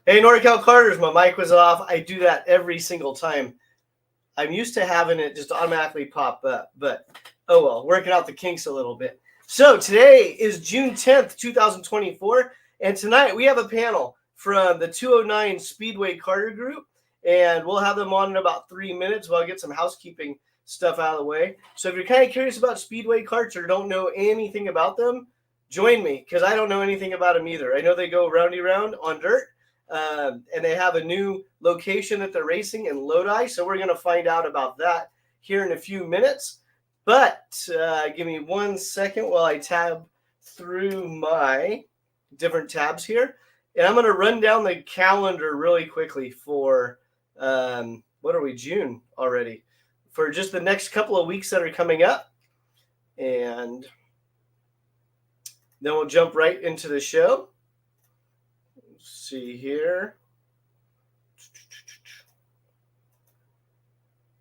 Hey, Norcal Karters, my mic was off. I do that every single time. I'm used to having it just automatically pop up, but oh well, working out the kinks a little bit. So today is June 10th, 2024, and tonight we have a panel from the 209 Speedway Karter group, and we'll have them on in about 3 minutes while I get some housekeeping stuff out of the way. So if you're kind of curious about Speedway Karts or don't know anything about them, join me, because I don't know anything about them either. I know they go roundy round on dirt, and they have a new location that they're racing in Lodi. So we're going to find out about that here in a few minutes. But give me 1 second while I tab through my different tabs here. And I'm going to run down the calendar really quickly for, what are we, June already? For just the next couple of weeks that are coming up. And then we'll jump right into the show. Let's see here.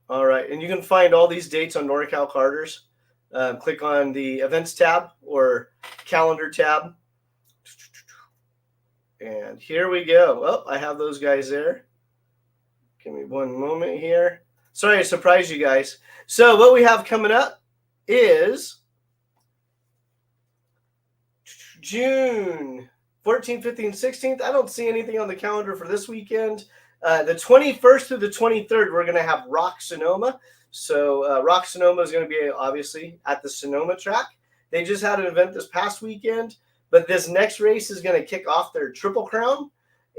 All right, and you can find all these dates on Norcal Karters. Click on the events tab or calendar tab. And here we go. Oh, I have those guys there. Give me one moment here. Sorry to surprise you guys. So what we have coming up is June 14th, 15th, 16th. I don't see anything on the calendar for this weekend. The 21st through the 23rd, we're going to have Rock Sonoma. So Rock Sonoma is going to be obviously at the Sonoma track. They just had an event this past weekend, but this next race is going to kick off their Triple Crown.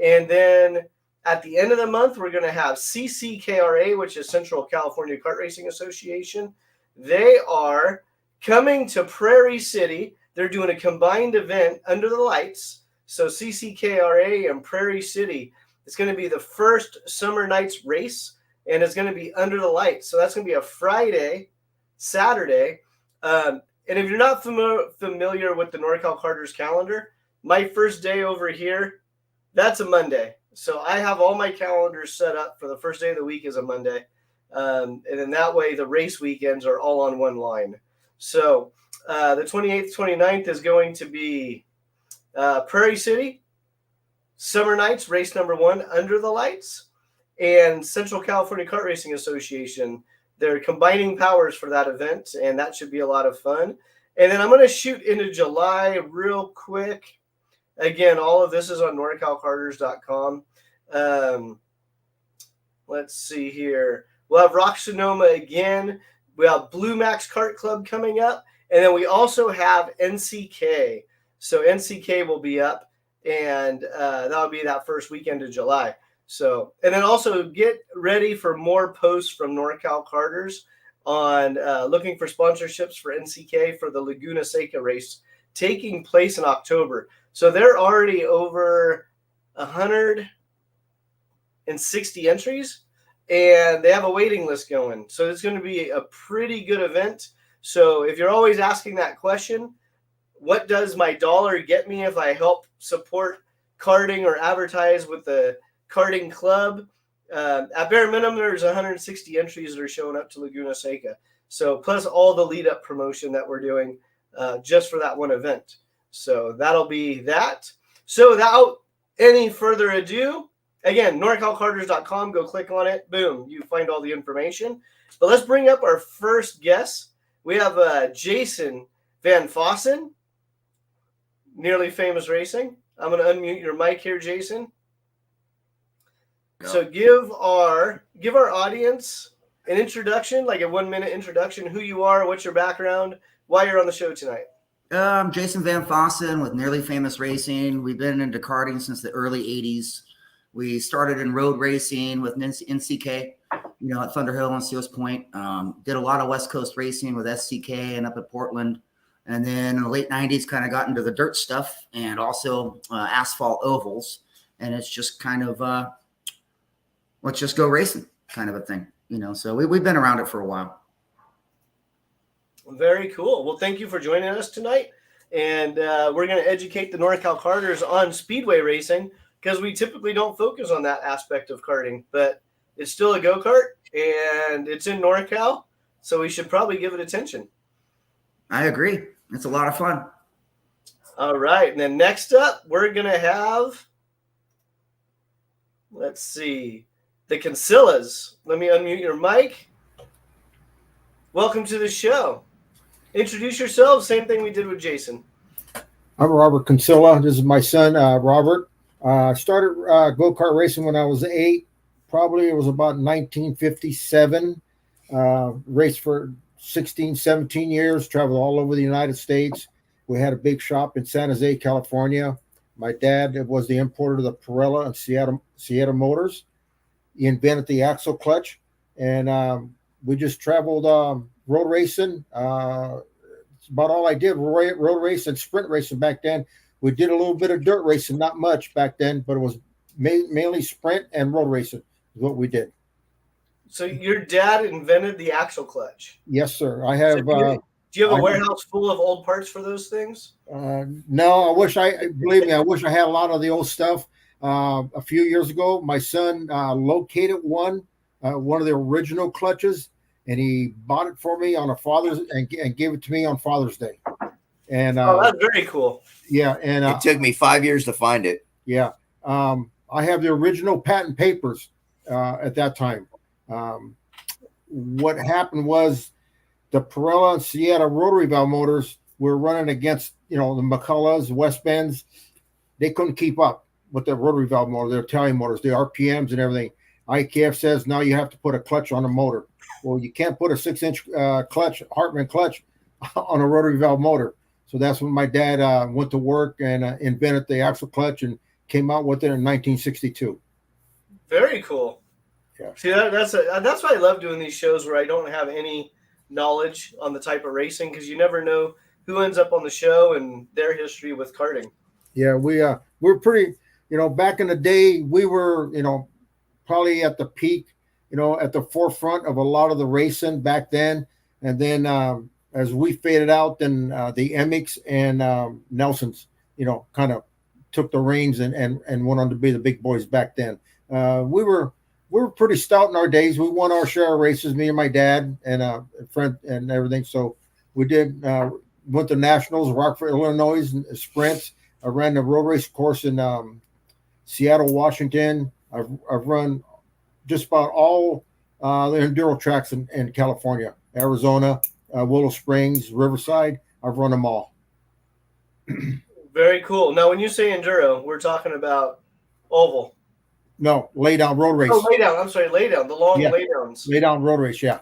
And then at the end of the month, we're going to have CCKRA, which is Central California Kart Racing Association. They are coming to Prairie City. They're doing a combined event under the lights. So CCKRA and Prairie City, it's going to be the first Summer Nights race, and it's going to be under the lights. So that's going to be a Friday, Saturday. And if you're not familiar with the Norcal Karters calendar, my first day over here, that's a Monday. So I have all my calendars set up for the first day of the week is a Monday. And then that way the race weekends are all on one line. So the 28th, 29th is going to be Prairie City, Summer Nights, race number 1, Under the Lights, and Central California Kart Racing Association. They're combining powers for that event, and that should be a lot of fun. And then I'm going to shoot into July real quick. Again, all of this is on norcalkarters.com. Let's see here. We'll have Rock Sonoma again. We have Blue Max Kart Club coming up. And then we also have NCK. So NCK will be up, and that'll be that first weekend of July. So, and then also get ready for more posts from Norcal Karters on looking for sponsorships for NCK for the Laguna Seca race taking place in October. So they're already over 160 entries, and they have a waiting list going. So it's going to be a pretty good event. So if you're always asking that question, what does my dollar get me if I help support karting or advertise with the karting club? At bare minimum, there's 160 entries that are showing up to Laguna Seca. So plus all the lead up promotion that we're doing just for that one event. So that'll be that. So without any further ado, again, norcalkarters.com, go click on it. Boom, you find all the information. But let's bring up our first guest. We have Jason Van Fossen, Nearly Famous Racing. I'm going to unmute your mic here, Jason. Go. So give our audience an introduction, like a 1-minute introduction, who you are, what's your background, why you're on the show tonight. I'm Jason Van Fossen with Nearly Famous Racing. We've been into karting since the early 80s. We started in road racing with NCK, at Thunder Hill and Seals Point. Did a lot of West Coast racing with SCK and up at Portland. And then in the late 90s, kind of got into the dirt stuff and also asphalt ovals. And it's just kind of, let's just go racing kind of a thing, So we've been around it for a while. Very cool. Well, thank you for joining us tonight. And we're going to educate the Norcal Karters on speedway racing because we typically don't focus on that aspect of karting. But it's still a go-kart, and it's in NorCal, so we should probably give it attention. I agree. It's a lot of fun. All right. And then next up, we're going to have Let's see. The Consillas. Let me unmute your mic. Welcome to the show. Introduce yourselves. Same thing we did with Jason. I'm Robert Consilla. This is my son, Robert. I started go-kart racing when I was 8. Probably it was about 1957. Raced for 16, 17 years, traveled all over the United States. We had a big shop in San Jose, California. My dad was the importer of the Pirella and Seattle Motors. He invented the axle clutch, and we just traveled road racing. It's about all I did, road race and sprint racing back then. We did a little bit of dirt racing, not much back then, but it was mainly sprint and road racing is what we did. So your dad invented the axle clutch? Yes, sir. I have. So do you have a warehouse full of old parts for those things? No, believe me, I wish I had a lot of the old stuff. A few years ago, my son located one of the original clutches, and he bought it for me on and gave it to me on Father's Day. And that's very cool. Yeah, and it took me 5 years to find it. Yeah, I have the original patent papers at that time. What happened was the Pirella and Seattle rotary valve motors were running against the McCulloughs, West Bends. They couldn't keep up with the rotary valve motor, the Italian motors, the RPMs and everything. IKF says now you have to put a clutch on the motor. Well, you can't put a 6-inch clutch, Hartman clutch, on a rotary valve motor. So that's when my dad went to work and invented the axle clutch and came out with it in 1962. Very cool. Yeah. See, that's why I love doing these shows where I don't have any knowledge on the type of racing, because you never know who ends up on the show and their history with karting. Yeah, we're pretty, back in the day, we were, probably at the peak, at the forefront of a lot of the racing back then. And then as we faded out, then the Emmys and Nelsons, kind of took the reins and went on to be the big boys back then. We were pretty stout in our days. We won our share of races, me and my dad and a friend and everything. So we did went to nationals, Rockford, Illinois, and sprints. I ran the road race course in Seattle, Washington. I've run just about all the enduro tracks in California, Arizona, Willow Springs, Riverside. I've run them all. Very cool. Now, when you say enduro, we're talking about oval. No, lay down road race. Oh, lay down. I'm sorry, lay down. The long lay downs. Lay down road race. Yeah.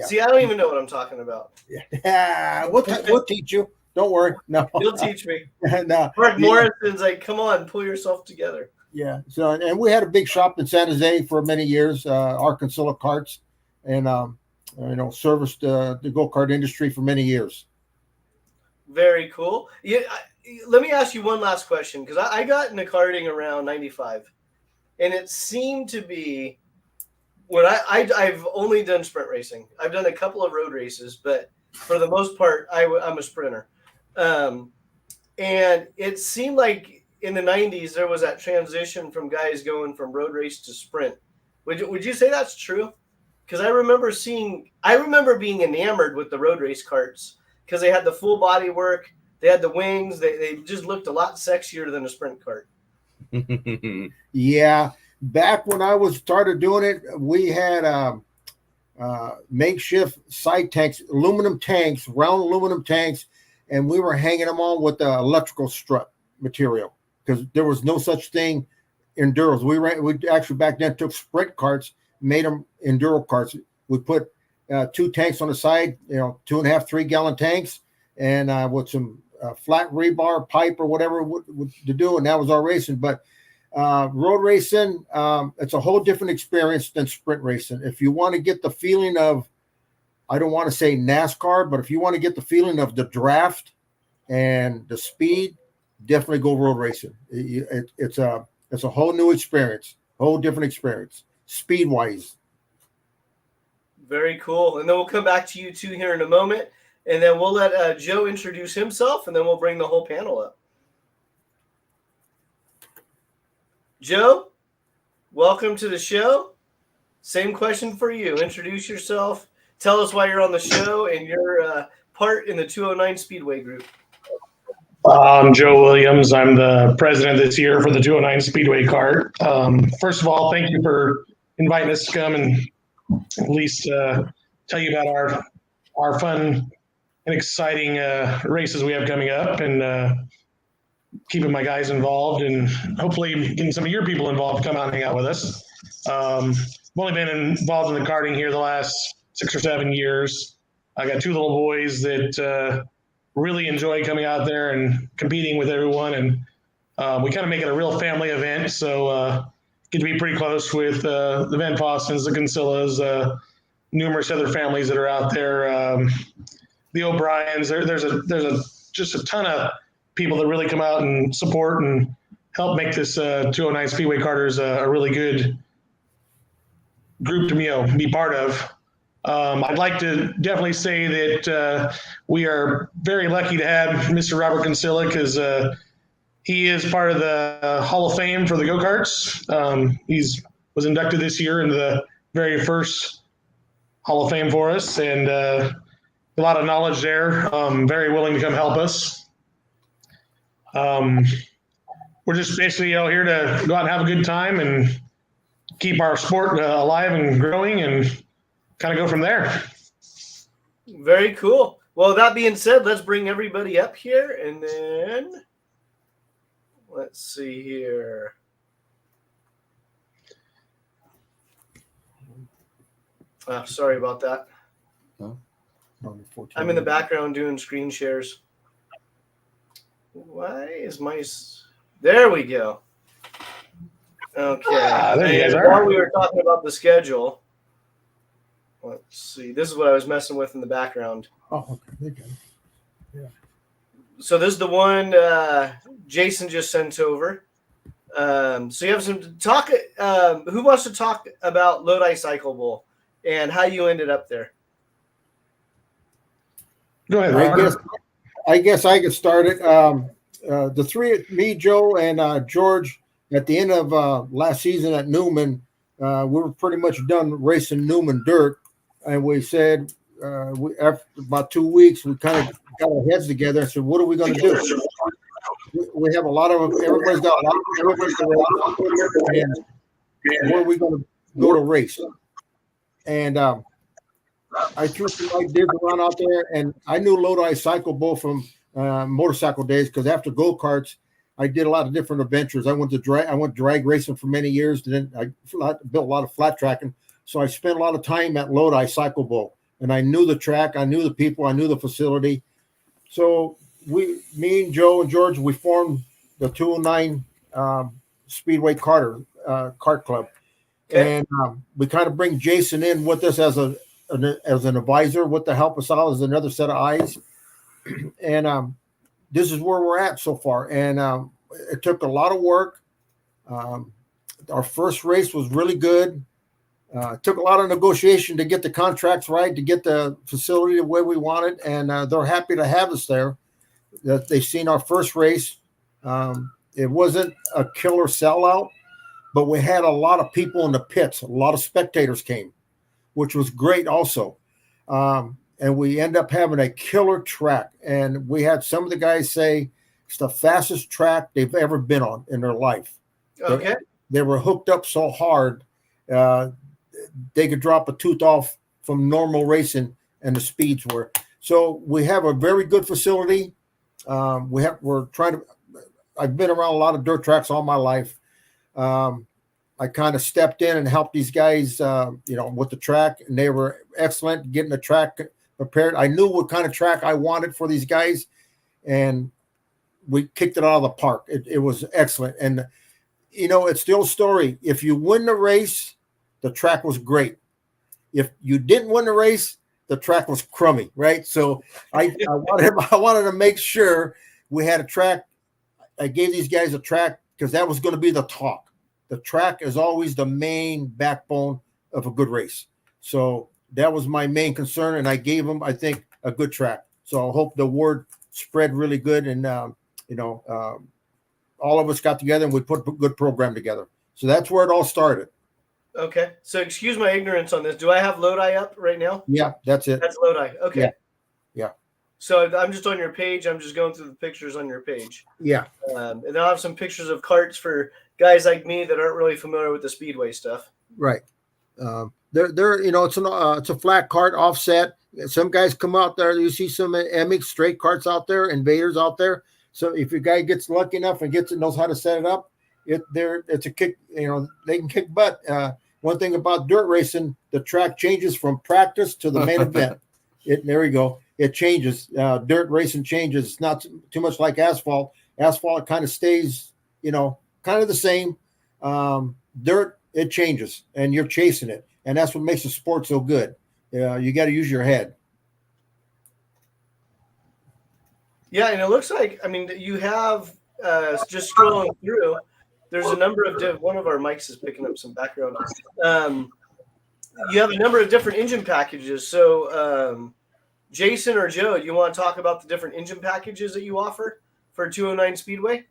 See, I don't even know what I'm talking about. Yeah. We'll teach you. Don't worry. No. You'll teach me. No. Mark Morrison's like, come on, pull yourself together. Yeah. So, and we had a big shop in San Jose for many years, Norcal Karters, and serviced the go-kart industry for many years. Very cool. Yeah. Let me ask you one last question, because I got into karting around 95, and it seemed to be when I've only done sprint racing. I've done a couple of road races, but for the most part, I'm a sprinter. And it seemed like in the 90s, there was that transition from guys going from road race to sprint. Would you say that's true? Because I remember being enamored with the road race karts because they had the full body work. They had the wings. They just looked a lot sexier than a sprint kart. Yeah. Back when I started doing it, we had makeshift side tanks, round aluminum tanks, and we were hanging them on with the electrical strut material because there was no such thing enduros. We actually back then took sprint carts, made them enduro carts. We put 2 tanks on the side, 2.5, 3 gallon tanks, and with some flat rebar pipe or whatever to do, and that was our racing. But road racing, it's a whole different experience than sprint racing. If you want to get the feeling of, I don't want to say NASCAR, but if you want to get the feeling of the draft and the speed, definitely go road racing. It's a whole new experience, whole different experience, speed-wise. Very cool. And then we'll come back to you two here in a moment, and then we'll let Joe introduce himself, and then we'll bring the whole panel up. Joe, welcome to the show. Same question for you. Introduce yourself. Tell us why you're on the show and your part in the 209 Speedway group. I'm Joe Williams. I'm the president this year for the 209 Speedway Kart. First of all, thank you for inviting us to come and at least tell you about our fun and exciting races we have coming up, and keeping my guys involved, and hopefully getting some of your people involved to come out and hang out with us. I've only been involved in the karting here the last 6 or 7 years. I got 2 little boys that really enjoy coming out there and competing with everyone, and we kind of make it a real family event. So get to be pretty close with the Van Fostens, the Consillas, numerous other families that are out there. The O'Briens. There's just a ton of people that really come out and support and help make this 209 Speedway Karters a really good group to be part of. I'd like to definitely say that we are very lucky to have Mr. Robert Consilla, because he is part of the Hall of Fame for the go-karts. Was inducted this year into the very first Hall of Fame for us, and a lot of knowledge there. Very willing to come help us. We're just basically here to go out and have a good time and keep our sport alive and growing, and kind of go from there. Very cool. Well, that being said, let's bring everybody up here, and then let's see here. Sorry about that. No? I'm in the background doing screen shares. Why is my... There we go. Okay. There you guys are. While we were talking about the schedule, let's see. This is what I was messing with in the background. Oh, okay. Yeah. So this is the one Jason just sent over. So you have some talk. Who wants to talk about Lodi Cycle Bowl and how you ended up there? Go ahead, Robert. I guess I could start it. The three, me, Joe, and George, at the end of last season at Newman, we were pretty much done racing Newman dirt, and we said after about 2 weeks, we kind of got our heads together and said, "What are we going to do?" We have a lot of everybody's got a lot of everybody's got a and where are we going to go to race? And I threw some ideas around out there, and I knew Lodi Cycle Bowl from motorcycle days, because after go-karts, I did a lot of different adventures. I went drag racing for many years. Then I built a lot of flat tracking. So I spent a lot of time at Lodi Cycle Bowl, and I knew the track, I knew the people, I knew the facility. So me and Joe and George, we formed the 209 Speedway Karter Kart Club, and we kind of bring Jason in with us as an advisor, with to help us out as another set of eyes. And this is where we're at so far. And it took a lot of work. Our first race was really good. It took a lot of negotiation to get the contracts right, to get the facility the way we wanted. And they're happy to have us there. That they've seen our first race. It wasn't a killer sellout, but we had a lot of people in the pits. A lot of spectators came, which was great also. And we end up having a killer track. And we had some of the guys say it's the fastest track they've ever been on in their life. Okay. They were hooked up so hard, they could drop a tooth off from normal racing, and the speeds were. So we have a very good facility. We're trying to, I've been around a lot of dirt tracks all my life. I kind of stepped in and helped these guys, with the track, and they were excellent getting the track prepared. I knew what kind of track I wanted for these guys, and we kicked it out of the park. It was excellent. And, it's still a story. If you win the race, the track was great. If you didn't win the race, the track was crummy, right? So I wanted to make sure we had a track. I gave these guys a track because that was going to be the talk. The track is always the main backbone of a good race. So that was my main concern, and I gave them, I think, a good track. So I hope the word spread really good, and all of us got together and we put a good program together. So that's where it all started. Okay. So excuse my ignorance on this. Do I have Lodi up right now? Yeah, that's it. That's Lodi. Okay. Yeah. So I'm just on your page. I'm just going through the pictures on your page. Yeah. And I'll have some pictures of karts for guys like me that aren't really familiar with the speedway stuff. Right. They're it's a flat cart offset. Some guys come out there. You see some MX straight carts out there, Invaders out there. So if your guy gets lucky enough and knows how to set it up, it's a kick. They can kick butt. One thing about dirt racing, the track changes from practice to the main event. There we go. It changes. Dirt racing changes. It's not too much like asphalt. Asphalt kind of stays, kind of the same. Dirt, it changes, and you're chasing it, and that's what makes the sport so good. You got to use your head. Yeah, and it looks like, you have, just scrolling through, there's a number of one of our mics is picking up some background. You have a number of different engine packages. So, Jason or Joe, do you want to talk about the different engine packages that you offer for 209 Speedway?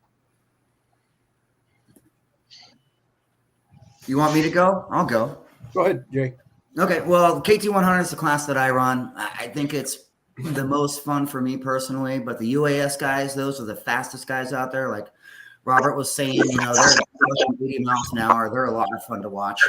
You want me to go? I'll go. Go ahead, Jay. Okay, well, KT100 is the class that I run. I think it's the most fun for me personally, but the UAS guys, those are the fastest guys out there. Like Robert was saying, they're pushing 80 miles an hour. They're a lot of fun to watch.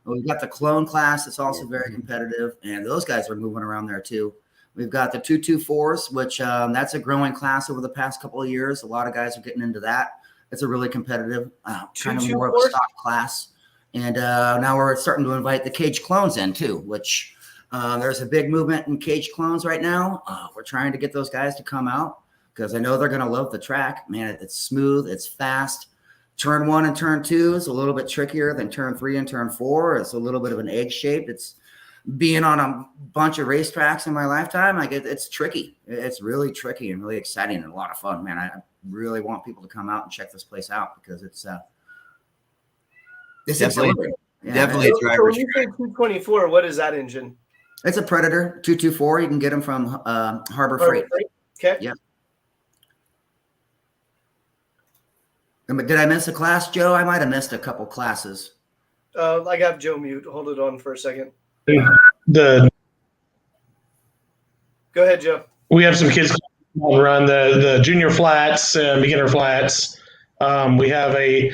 We've got the clone class that's also very competitive, and those guys are moving around there too. We've got the 224s, which that's a growing class over the past couple of years. A lot of guys are getting into that. It's a really competitive, kind of more of a stock class. And now we're starting to invite the cage clones in too, which there's a big movement in cage clones right now. We're trying to get those guys to come out because I know they're going to love the track. Man, it's smooth. It's fast. Turn 1 and turn 2 is a little bit trickier than turn 3 and turn 4. It's a little bit of an egg shape. It's being on a bunch of racetracks in my lifetime. It's tricky. It's really tricky and really exciting and a lot of fun, man. I really want people to come out and check this place out because it's definitely So when you say 224, what is that engine? It's a Predator 224. You can get them from Harbor Freight. Okay. Yeah. Did I miss a class, Joe? I might have missed a couple classes. I got Joe mute. Hold it on for a second. Go ahead, Joe. We have some kids run the junior flats, beginner flats. We have a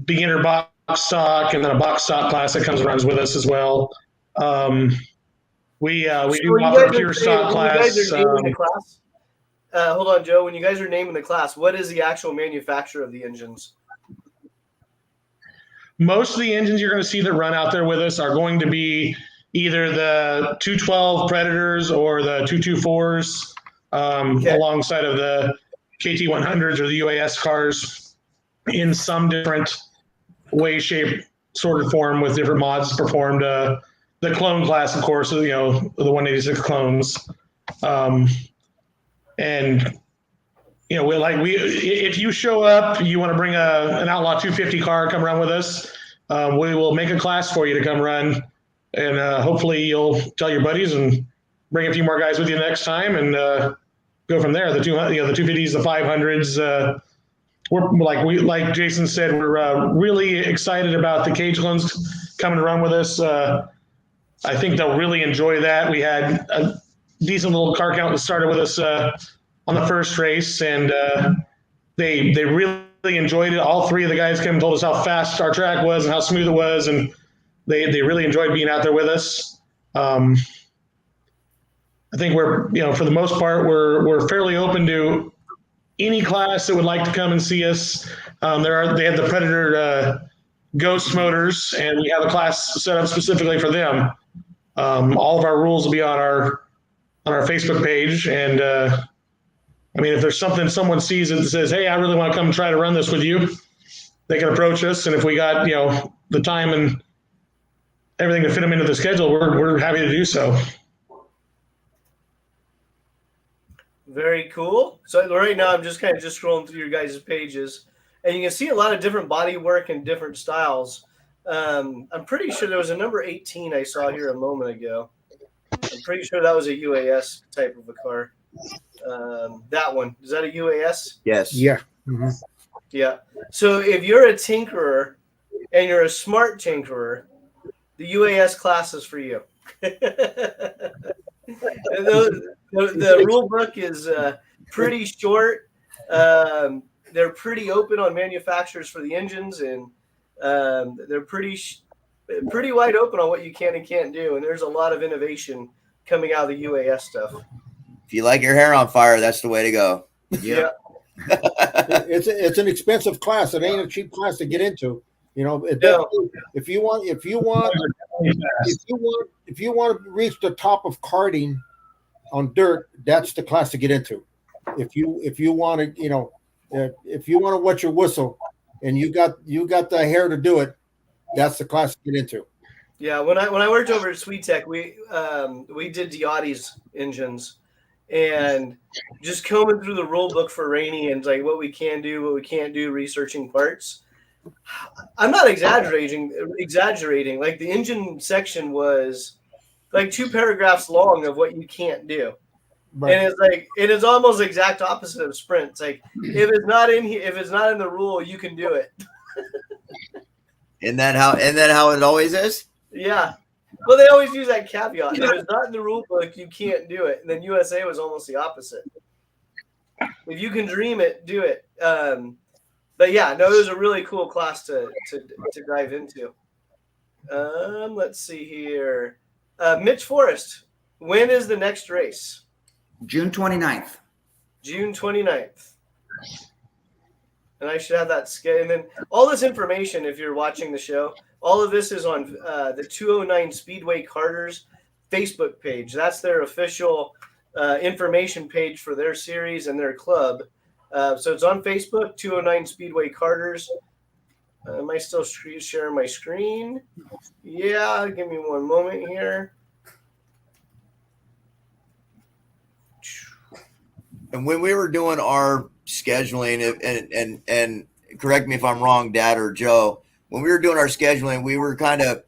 beginner box stock and then a box stock class that comes and runs with us as well. We do offer a pure stock class. Hold on, Joe. When you guys are naming the class, what is the actual manufacturer of the engines? Most of the engines you're going to see that run out there with us are going to be either the 212 Predators or the 224s, alongside of the KT100s or the UAS cars in some different way, shape, sort of form with different mods performed. The clone class, of course, the 186 clones. And if you show up, you want to bring an Outlaw 250 car, come run with us. We will make a class for you to come run, and hopefully you'll tell your buddies and bring a few more guys with you next time, and go from there. The 250s, the 500s. We're like Jason said, we're really excited about the cage clones coming to run with us. I think they'll really enjoy that. We had a decent little car count that started with us on the first race, and they really enjoyed it. All three of the guys came and told us how fast our track was and how smooth it was, and they really enjoyed being out there with us. I think we're, for the most part, we're fairly open to any class that would like to come and see us. They have the Predator Ghost motors, and we have a class set up specifically for them. All of our rules will be on our Facebook page, and if there's something someone sees that says, "Hey, I really want to come and try to run this with you," they can approach us, and if we got the time and everything to fit them into the schedule, we're happy to do so. Very cool. So right now I'm just scrolling through your guys' pages, and you can see a lot of different body work and different styles. I'm pretty sure there was a number 18 I saw here a moment ago. I'm pretty sure that was a UAS type of a car. That one, is that a UAS? Yes. Yeah. Mm-hmm. Yeah. So if you're a tinkerer and you're a smart tinkerer, the UAS class is for you. The rule book is pretty short. They're pretty open on manufacturers for the engines, and they're pretty wide open on what you can and can't do. And there's a lot of innovation coming out of the UAS stuff. If you like your hair on fire, that's the way to go. Yeah. It's an expensive class. It ain't a cheap class to get into. You know, if you want to reach the top of karting on dirt, that's the class to get into. If you want to, you know, if you want to wet your whistle and you got the hair to do it, that's the class to get into. Yeah, when I worked over at SweetTech, we did Diotti's engines, and just combing through the rule book for Rainy and like what we can do, what we can't do, researching parts. I'm not exaggerating. Like the engine section was like 2 paragraphs long of what you can't do. Right. And it's like it is almost exact opposite of sprint. It's like if it's not in here, if it's not in the rule, you can do it. Isn't that how it always is? Yeah. Well, they always use that caveat. If it's not in the rule book, you can't do it. And then USA was almost the opposite. If you can dream it, do it. But yeah, no, it was a really cool class to dive into. Let's see here. Mitch Forrest, when is the next race? June 29th. June 29th. And I should have that schedule. And then all this information, if you're watching the show, all of this is on the 209 Speedway Karters Facebook page. That's their official information page for their series and their club. So it's on Facebook, 209 Speedway Karters. Am I still sharing my screen? Yeah, give me one moment here. And when we were doing our scheduling, and correct me if I'm wrong, Dad or Joe, when we were doing our scheduling, we were kind of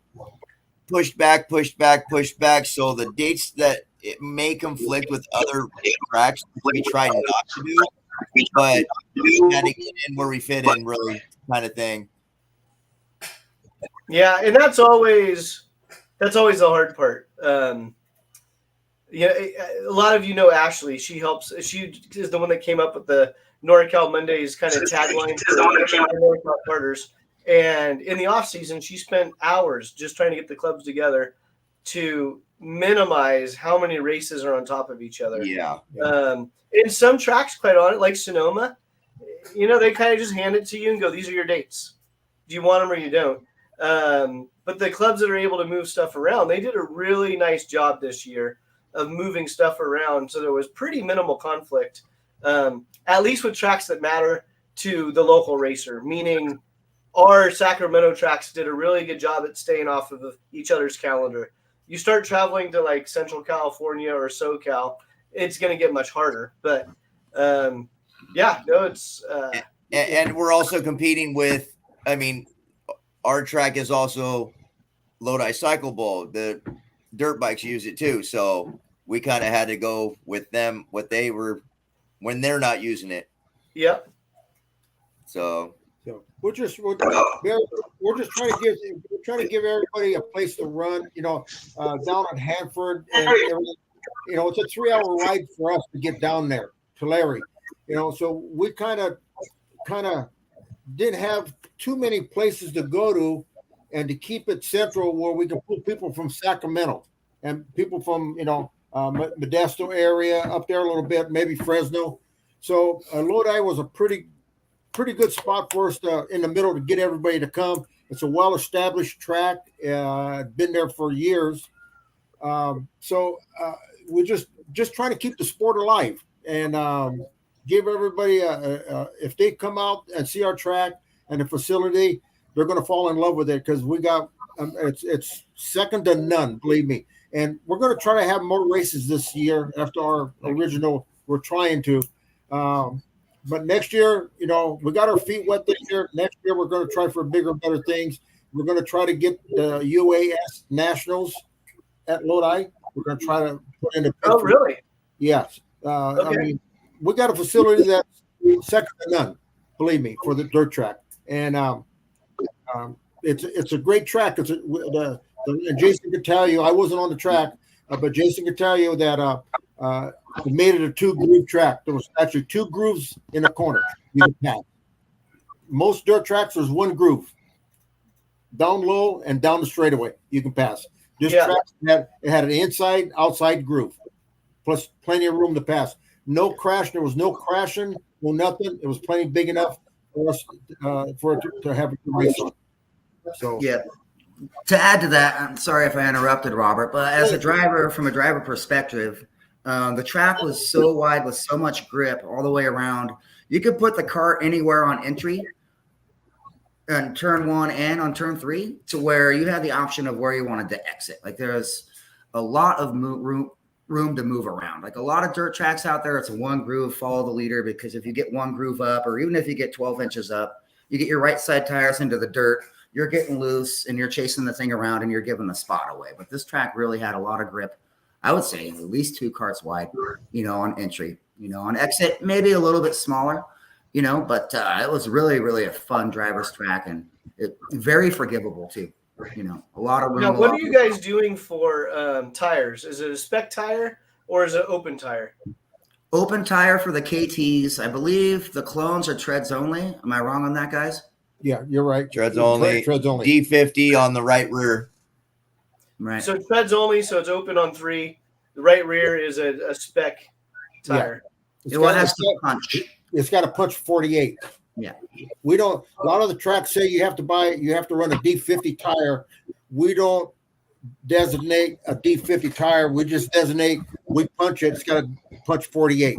pushed back. So the dates that it may conflict with other tracks, we try not to do, but we had to get in where we fit in, really, kind of thing. Yeah, and that's always the hard part. Yeah, a lot of you know Ashley. She is the one that came up with the NorCal Mondays kind of tagline for Norcal Karters. And in the off season, she spent hours just trying to get the clubs together to minimize how many races are on top of each other. Yeah. In some tracks, quite on it, like Sonoma, you know, they kind of just hand it to you and go, "These are your dates. Do you want them or you don't?" But the clubs that are able to move stuff around, they did a really nice job this year of moving stuff around, so there was pretty minimal conflict, at least with tracks that matter to the local racer, meaning our Sacramento tracks did a really good job at staying off of each other's calendar. You start traveling to like Central California or SoCal, it's going to get much harder. But yeah, no, it's and we're also competing with, I mean, our track is also Lodi Cycle Bowl. The dirt bikes use it too, so we kind of had to go with them what they were when they're not using it. Yep. So we're just trying to give everybody a place to run. You know, down at Hanford, and everything. You know, it's a 3-hour ride for us to get down there to Larry. You know, so we kind of didn't have too many places to go to, and to keep it central where we can pull people from Sacramento and people from, you know, Modesto area up there a little bit, maybe Fresno. So Lodi was a pretty good spot for us in the middle to get everybody to come. It's a well-established track, been there for years. So we're just trying to keep the sport alive and give everybody if they come out and see our track and the facility, they're going to fall in love with it because we got it's second to none, believe me. And we're going to try to have more races this year after our original. We're trying to, but next year, you know, we got our feet wet this year. Next year, we're going to try for bigger, better things. We're going to try to get the UAS Nationals at Lodi. We're going to try to put in a picture. Oh, really? Yes. Okay. I mean, we got a facility that's second to none, believe me, for the dirt track. And it's a great track. And Jason could tell you, I wasn't on the track, but Jason could tell you that It made it a 2-groove track. There was actually 2 grooves in the corner you could pass. Most dirt tracks, there's 1 groove. Down low and down the straightaway, you can pass. This track had an inside, outside groove, plus plenty of room to pass. No crash. There was no crashing, no nothing. It was plenty big enough for us for it to have a race on. So yeah. To add to that, I'm sorry if I interrupted, Robert, but as a driver, from a driver perspective, the track was so wide with so much grip all the way around. You could put the kart anywhere on entry, on turn 1 and on turn 3, to where you had the option of where you wanted to exit. Like there's a lot of room to move around. Like a lot of dirt tracks out there, it's a 1 groove, follow the leader, because if you get 1 groove up, or even if you get 12 inches up, you get your right side tires into the dirt, you're getting loose and you're chasing the thing around and you're giving the spot away. But this track really had a lot of grip. I would say at least 2 karts wide, on entry, on exit, maybe a little bit smaller, but it was really, really a fun driver's track, and very forgivable too. A lot of room. Now, what are you guys doing for tires? Is it a spec tire or is it open tire? Open tire for the KTs. I believe the clones are treads only. Am I wrong on that, guys? yeah, you're right. Treads only. D50 on the right rear. Right. So treads only, so it's open on 3. The right rear is a spec tire. Yeah. It has to punch. It's got to punch 48. Yeah. We don't. A lot of the tracks say you have to run a D50 tire. We don't designate a D50 tire. We just designate. We punch it. It's got to punch 48.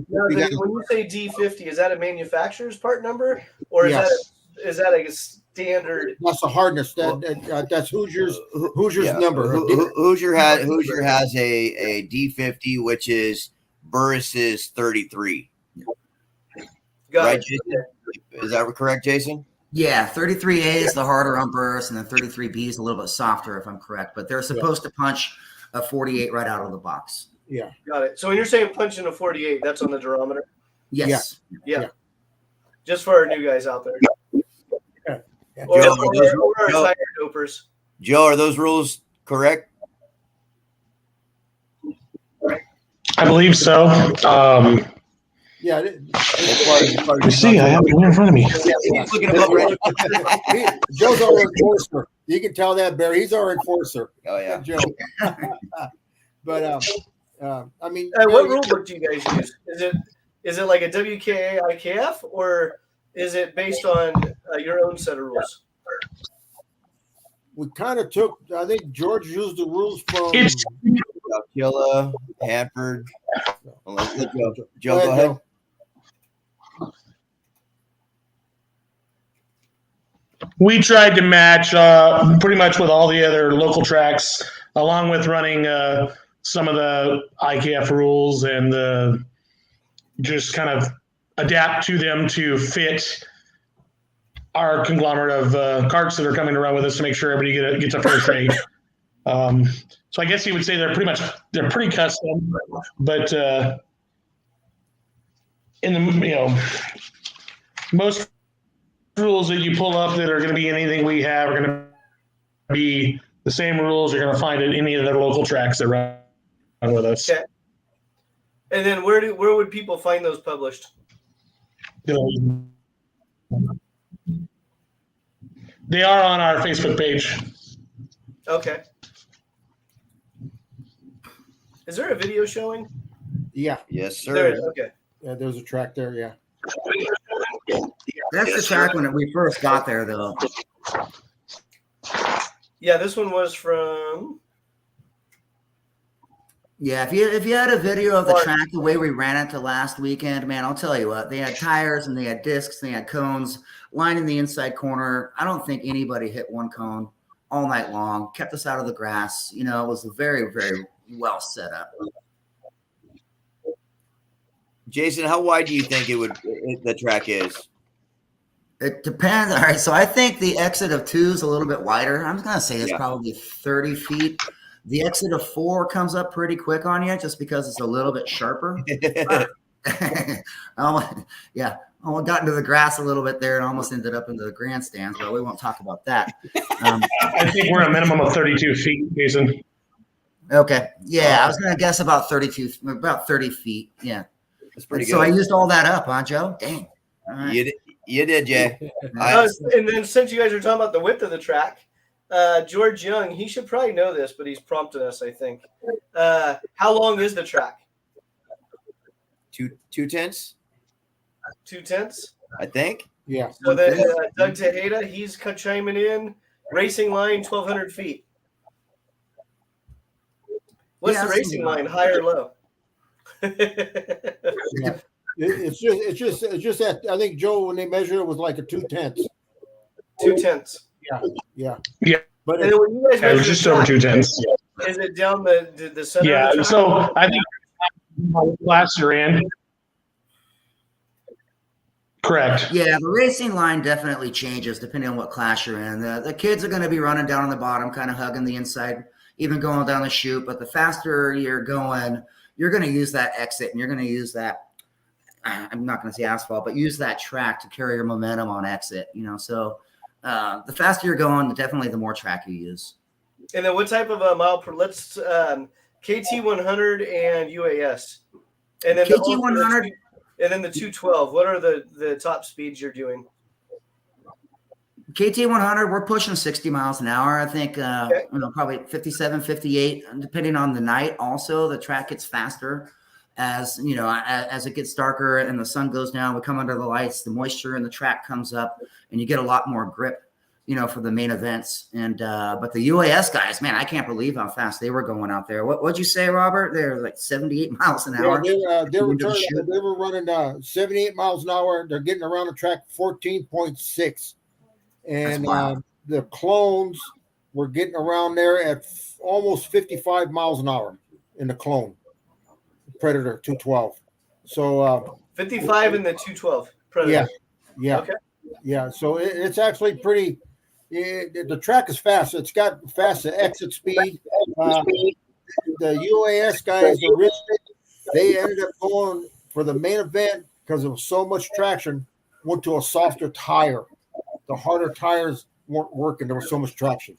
Now, when you say D50, is that a manufacturer's part number, or is that a standard? That's the hardness. That's Hoosier's number. Hoosier has a D50, which is Burris's 33. Right, Jason? Is that correct, Jason? Yeah, 33A is the harder on Burris, and then 33B is a little bit softer, if I'm correct. But they're supposed to punch a 48 right out of the box. Yeah. Got it. So when you're saying punching a 48, that's on the durometer? Yes. Yeah. Just for our new guys out there. Yeah. Or our tire dopers. Joe, are those rules correct? I believe so. Yeah. You see, I have it in front of me. He's looking them up right. Joe's our enforcer. You can tell that, Barry. He's our enforcer. Oh yeah, Joe. But I mean, what rule book do you guys use? Is it like a WKA IKF, or is it based on your own set of rules? We kind of took. I think George used the rules from Killa, Hanford. Joe, go ahead. We tried to match pretty much with all the other local tracks, along with running some of the IKF rules, and just kind of adapt to them to fit our conglomerate of karts that are coming to run with us, to make sure everybody gets a fair trade. So I guess you would say they're pretty custom, but in the most rules that you pull up that are going to be anything we have are going to be the same rules you're going to find at any of the local tracks that run with us. Okay. And then where would people find those published? They are on our Facebook page. Okay. Is there a video showing? Yeah. Yes, sir. There is. Okay. Yeah, there's a track there. Yeah. That's the track when we first got there, though. Yeah, this one was from. Yeah, if you had a video of the track the way we ran it to last weekend, man, I'll tell you what, they had tires and they had discs, and they had cones lining the inside corner. I don't think anybody hit one cone all night long. Kept us out of the grass. It was very, very well set up. Jason, how wide do you think the track is? It depends. All right, so I think the exit of 2 is a little bit wider. I'm going to say it's probably 30 feet. The exit of 4 comes up pretty quick on you just because it's a little bit sharper. Yeah, I got into the grass a little bit there and almost ended up into the grandstands, but we won't talk about that. I think we're a minimum of 32 feet, Jason. Okay. Yeah, I was gonna guess about 30 feet. Yeah. That's pretty So good. I used all that up, huh, Joe? Dang. All right. You did, Jay. And then since you guys are talking about the width of the track, George Young, he should probably know this, but he's prompted us, I think. How long is the track? 2/10, 2/10. I think. Yeah. So then Doug Tejeda, he's chiming in. Racing line 1,200 feet. What's Yeah, the racing line, high or low? Yeah. It's just that I think Joe, when they measured it, was like a 2/10. 2/10. Yeah. Yeah. But And then when you guys Yeah, it was measure just the over track, 2/10. is it down the center Yeah. of the track? So I think last year in. Correct. Yeah, the racing line definitely changes depending on what class you're in. The kids are going to be running down on the bottom, kind of hugging the inside, even going down the chute. But the faster you're going, you're going to use that exit, and you're going to use that. I'm not going to say asphalt, but use that track to carry your momentum on exit. So the faster you're going, definitely the more track you use. And then what type of a mile per? Let's KT 100 and UAS, and then KT 100. And then the 212. What are the top speeds you're doing? KT 100, we're pushing 60 miles an hour. I think, probably 57, 58, depending on the night. Also, the track gets faster as it gets darker and the sun goes down. We come under the lights, the moisture in the track comes up, and you get a lot more grip, for the main events. And but the UAS guys, man, I can't believe how fast they were going out there. What'd you say, Robert? They're like 78 miles an hour. Yeah, they were running 78 miles an hour. They're getting around the track 14.6. And the clones were getting around there at almost 55 miles an hour in the clone Predator 212. So 55 in the 212 Predator. Yeah. Okay. Yeah. So it's actually pretty. The track is fast. It's got fast exit speed. The UAS guys, they ended up going for the main event because there was so much traction. Went to a softer tire. The harder tires weren't working. There was so much traction.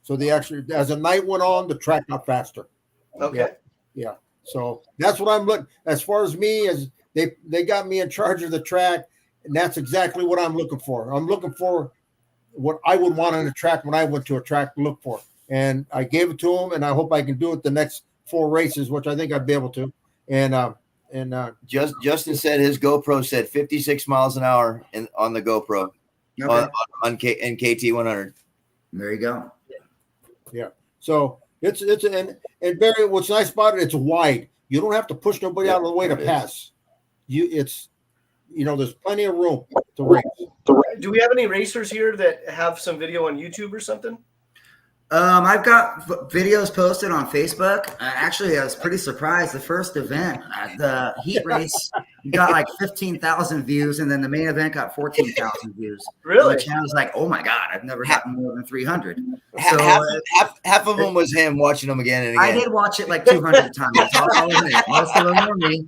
So they actually, as the night went on, the track got faster. Okay. Yeah. So that's what I'm looking. As far as me, as they got me in charge of the track, and that's exactly what I'm looking for. I'm looking for what I would want on a track when I went to a track to look for. And I gave it to him, and I hope I can do it the next 4 races, which I think I'd be able to. And Justin said his GoPro said 56 miles an hour on the GoPro on KT 100. There you go. Yeah. So it's and Barry, what's nice about it, it's wide. You don't have to push nobody out of the way to pass. There's plenty of room to race. Do we have any racers here that have some video on YouTube or something? I've got videos posted on Facebook. Actually, I was pretty surprised. The first event, the heat race, got like 15,000 views, and then the main event got 14,000 views. Really? Which I was like, oh my God, I've never gotten more than 300. So half of them was him watching them again and again. I did watch it like 200 times. I'll admit. Most of them were me.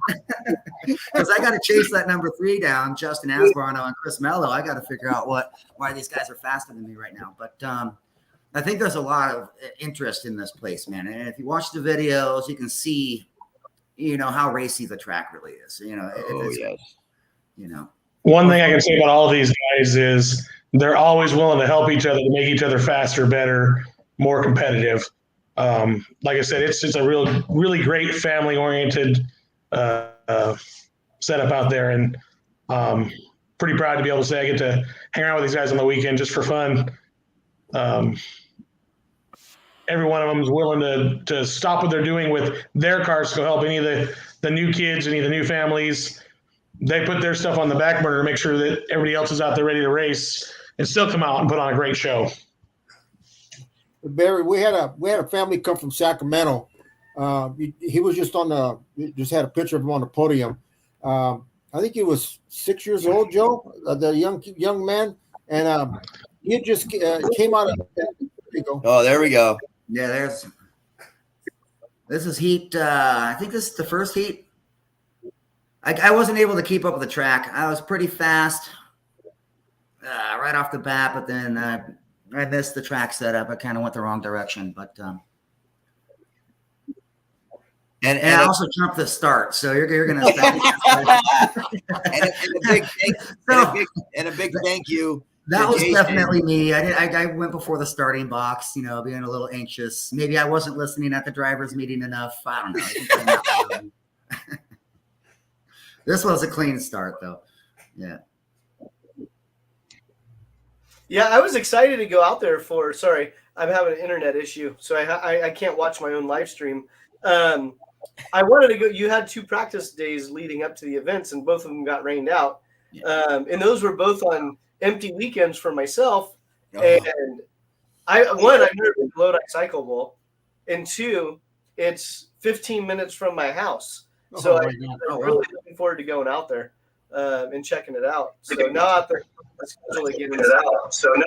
Because I got to chase that number 3 down, Justin Asbarno and Chris Mello. I got to figure out why these guys are faster than me right now. But I think there's a lot of interest in this place, man. And if you watch the videos, you can see, how racy the track really is. Yes. One thing I can say about all of these guys is they're always willing to help each other to make each other faster, better, more competitive. Like I said, it's a really great family-oriented setup out there, and pretty proud to be able to say I get to hang out with these guys on the weekend just for fun. Every one of them is willing to stop what they're doing with their cars to go help any of the new kids, any of the new families. They put their stuff on the back burner to make sure that everybody else is out there ready to race and still come out and put on a great show. Barry, we had a family come from Sacramento. He was just just had a picture of him on the podium. I think he was 6 years old, Joe, the young man, and he just came out of. There you go. Oh, there we go. Yeah, this is heat. I think this is the first heat. I wasn't able to keep up with the track. I was pretty fast right off the bat, but then I missed the track setup. I kind of went the wrong direction. But And I also jumped the start, so you're gonna start. And a big thank you. That was Jason. definitely me. I went before the starting box, being a little anxious. Maybe I wasn't listening at the drivers' meeting enough. I don't know. This was a clean start, though. Yeah. Yeah, I was excited to go out there for. Sorry, I'm having an internet issue, so I can't watch my own live stream. I wanted to go. You had 2 practice days leading up to the events, and both of them got rained out. Yeah. And those were both on empty weekends for myself. And I've never been to Lodi Cycle Bowl, and 2, it's 15 minutes from my house. So I'm really looking forward to going out there and checking it out. So now the schedule getting out. So now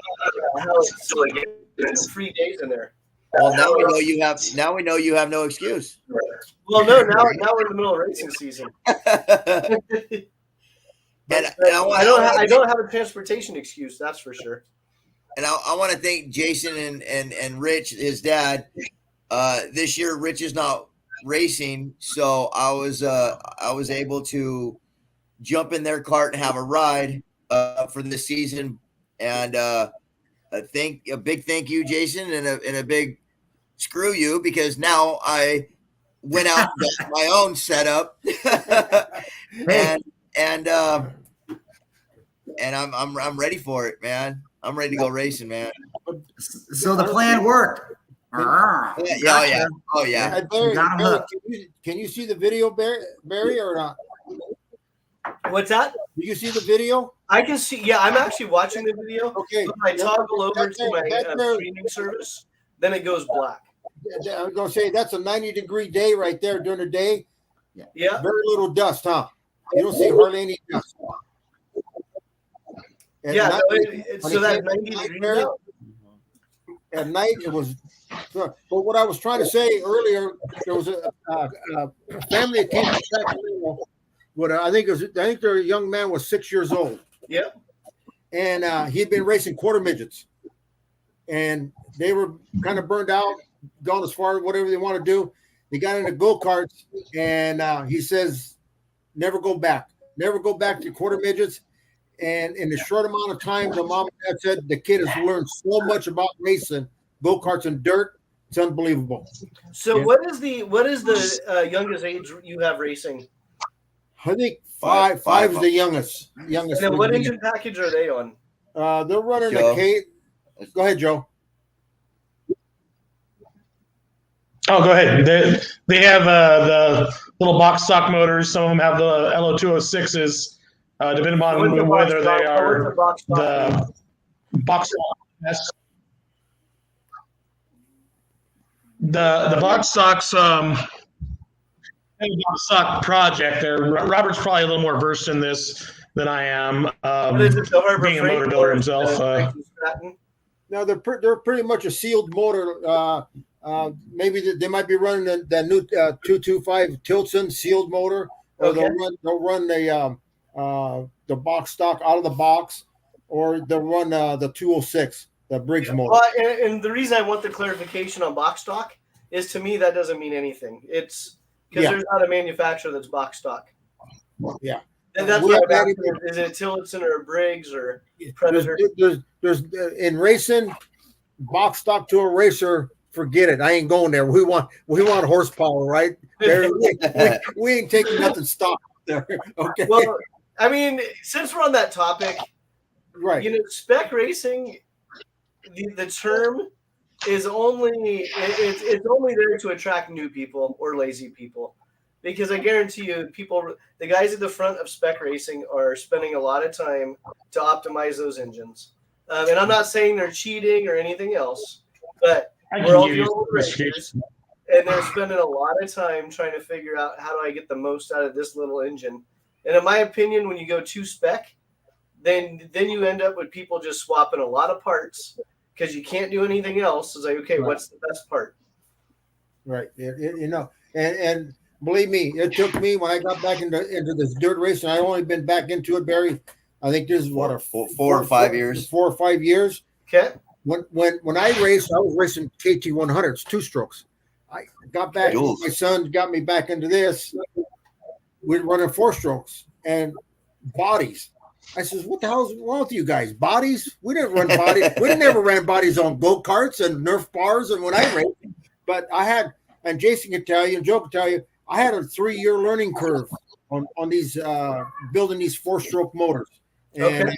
it's 3 days in there. Well, now we know you have. Now we know you have no excuse. Well, no, now we're in the middle of racing season. I don't have a transportation excuse. That's for sure. And I want to thank Jason and Rich, his dad. This year, Rich is not racing, so I was able to jump in their cart and have a ride for this season. And a big thank you, Jason, and a big screw you, because now I went out and got my own setup, and I'm ready for it, man. I'm ready to go racing, man. So the plan worked. Yeah. Oh yeah. Hey, Barry, can you see the video, Barry, or not? What's that? Do you see the video? I can see. Yeah, I'm actually watching the video. Okay. When I toggle over to my streaming service, then it goes black. I was gonna say that's a 90-degree day right there during the day. Yeah. Very little dust, huh? You don't see hardly any dust. Yeah. So that's 90 degrees out. At night it was. But what I was trying to say earlier, there was a family that came to Sacramento. I think their young man was 6 years old. Yep. And he'd been racing quarter midgets, and they were kind of burned out, gone as far as whatever they want to do. They got into go-karts, and he says, never go back to quarter midgets. And in a short amount of time, the mom and dad said the kid has learned so much about racing go-karts and dirt. It's unbelievable. So what is the youngest age you have racing? I think five is the youngest. And then what engine package are they on? They're running a K. Go ahead, Joe. Oh, go ahead. They have the little box stock motors. Some of them have the LO206s, depending on whether they are the box stock. The box stocks stock project there. Robert's probably a little more versed in this than I am, being a motor builder himself. No, they're pretty much a sealed motor. Maybe they might be running the new 225 Tilson sealed motor, or they'll run the box stock out of the box, or they'll run the 206, the Briggs motor. Well, and the reason I want the clarification on box stock is, to me, that doesn't mean anything. It's because there's not a manufacturer that's box stock. Yeah. And that's what I'm asking. Is it a Tillotson or a Briggs or Predator? There's in racing, box stock to a racer, forget it. I ain't going there. We want horsepower, right? We ain't taking nothing stock there. Okay. Well, I mean, since we're on that topic, right? Spec racing, the term is it's only there to attract new people or lazy people, because I guarantee you, the guys at the front of spec racing are spending a lot of time to optimize those engines. And I'm not saying they're cheating or anything else, but we're all dealing with racers, and they're spending a lot of time trying to figure out, how do I get the most out of this little engine? And in my opinion, when you go to spec, then you end up with people just swapping a lot of parts, because you can't do anything else. It's like, okay, what's the best part? Right. And believe me, it took me, when I got back into this dirt racing, I only been back into it, Barry. I think this is what, 4 or 5 years. 4 or 5 years. Okay. When I raced, I was racing KT 100s, 2 strokes. I got back. Jules. My son got me back into this. We're running 4-strokes and bodies. I says, "What the hell's wrong with you guys? Bodies? We didn't run bodies. We never ran bodies on go-karts and Nerf bars and when I raced. But I had, and Jason can tell you, and Joe can tell you, I had a 3-year learning curve on these building these 4-stroke motors. And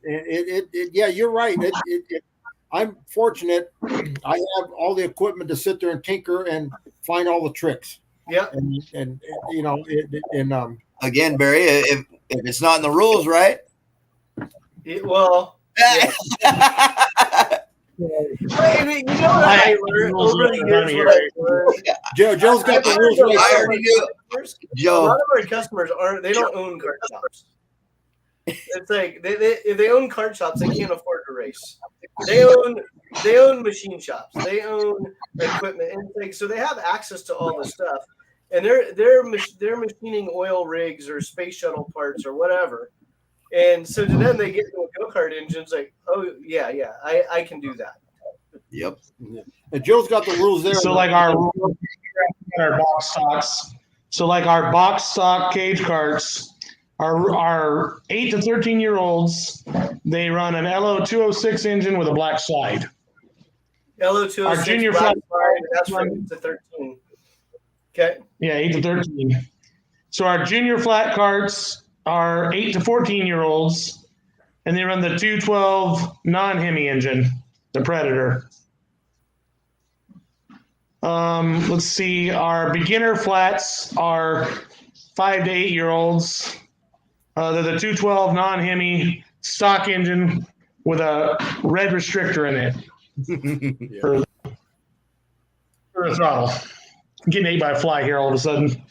Okay. Yeah, you're right. I'm fortunate. I have all the equipment to sit there and tinker and find all the tricks. Yeah. And you know, Again, Barry, if it's not in the rules, right? Well, yeah. I mean, you know what I learned over the years? What I learned? Joe's got the rules right. I already knew. A Joe, lot of our customers they don't own kart shops. It's like if they own kart shops, they can't afford to race. They own machine shops. They own equipment, and it's like so they have access to all this stuff, and they're machining oil rigs or space shuttle parts or whatever. And so to them, they get into a go-kart engine. It's like, oh yeah, I can do that. yep. And Joe's got the rules there. So like our box stocks. So like our box stock cage carts, our 8 to 13-year-olds, they run an LO 206 engine with a black slide. LO 206 Our junior black flat- slide, that's from 8 to 13. Okay. Yeah, 8 to 13. So our junior flat carts are 8 to 14-year-olds, and they run the 212 non-Hemi engine, the Predator. Let's see. Our beginner flats are 5 to 8-year-olds. They're the 212 non-Hemi stock engine with a red restrictor in it for the throttle. I'm getting ate by a fly here all of a sudden.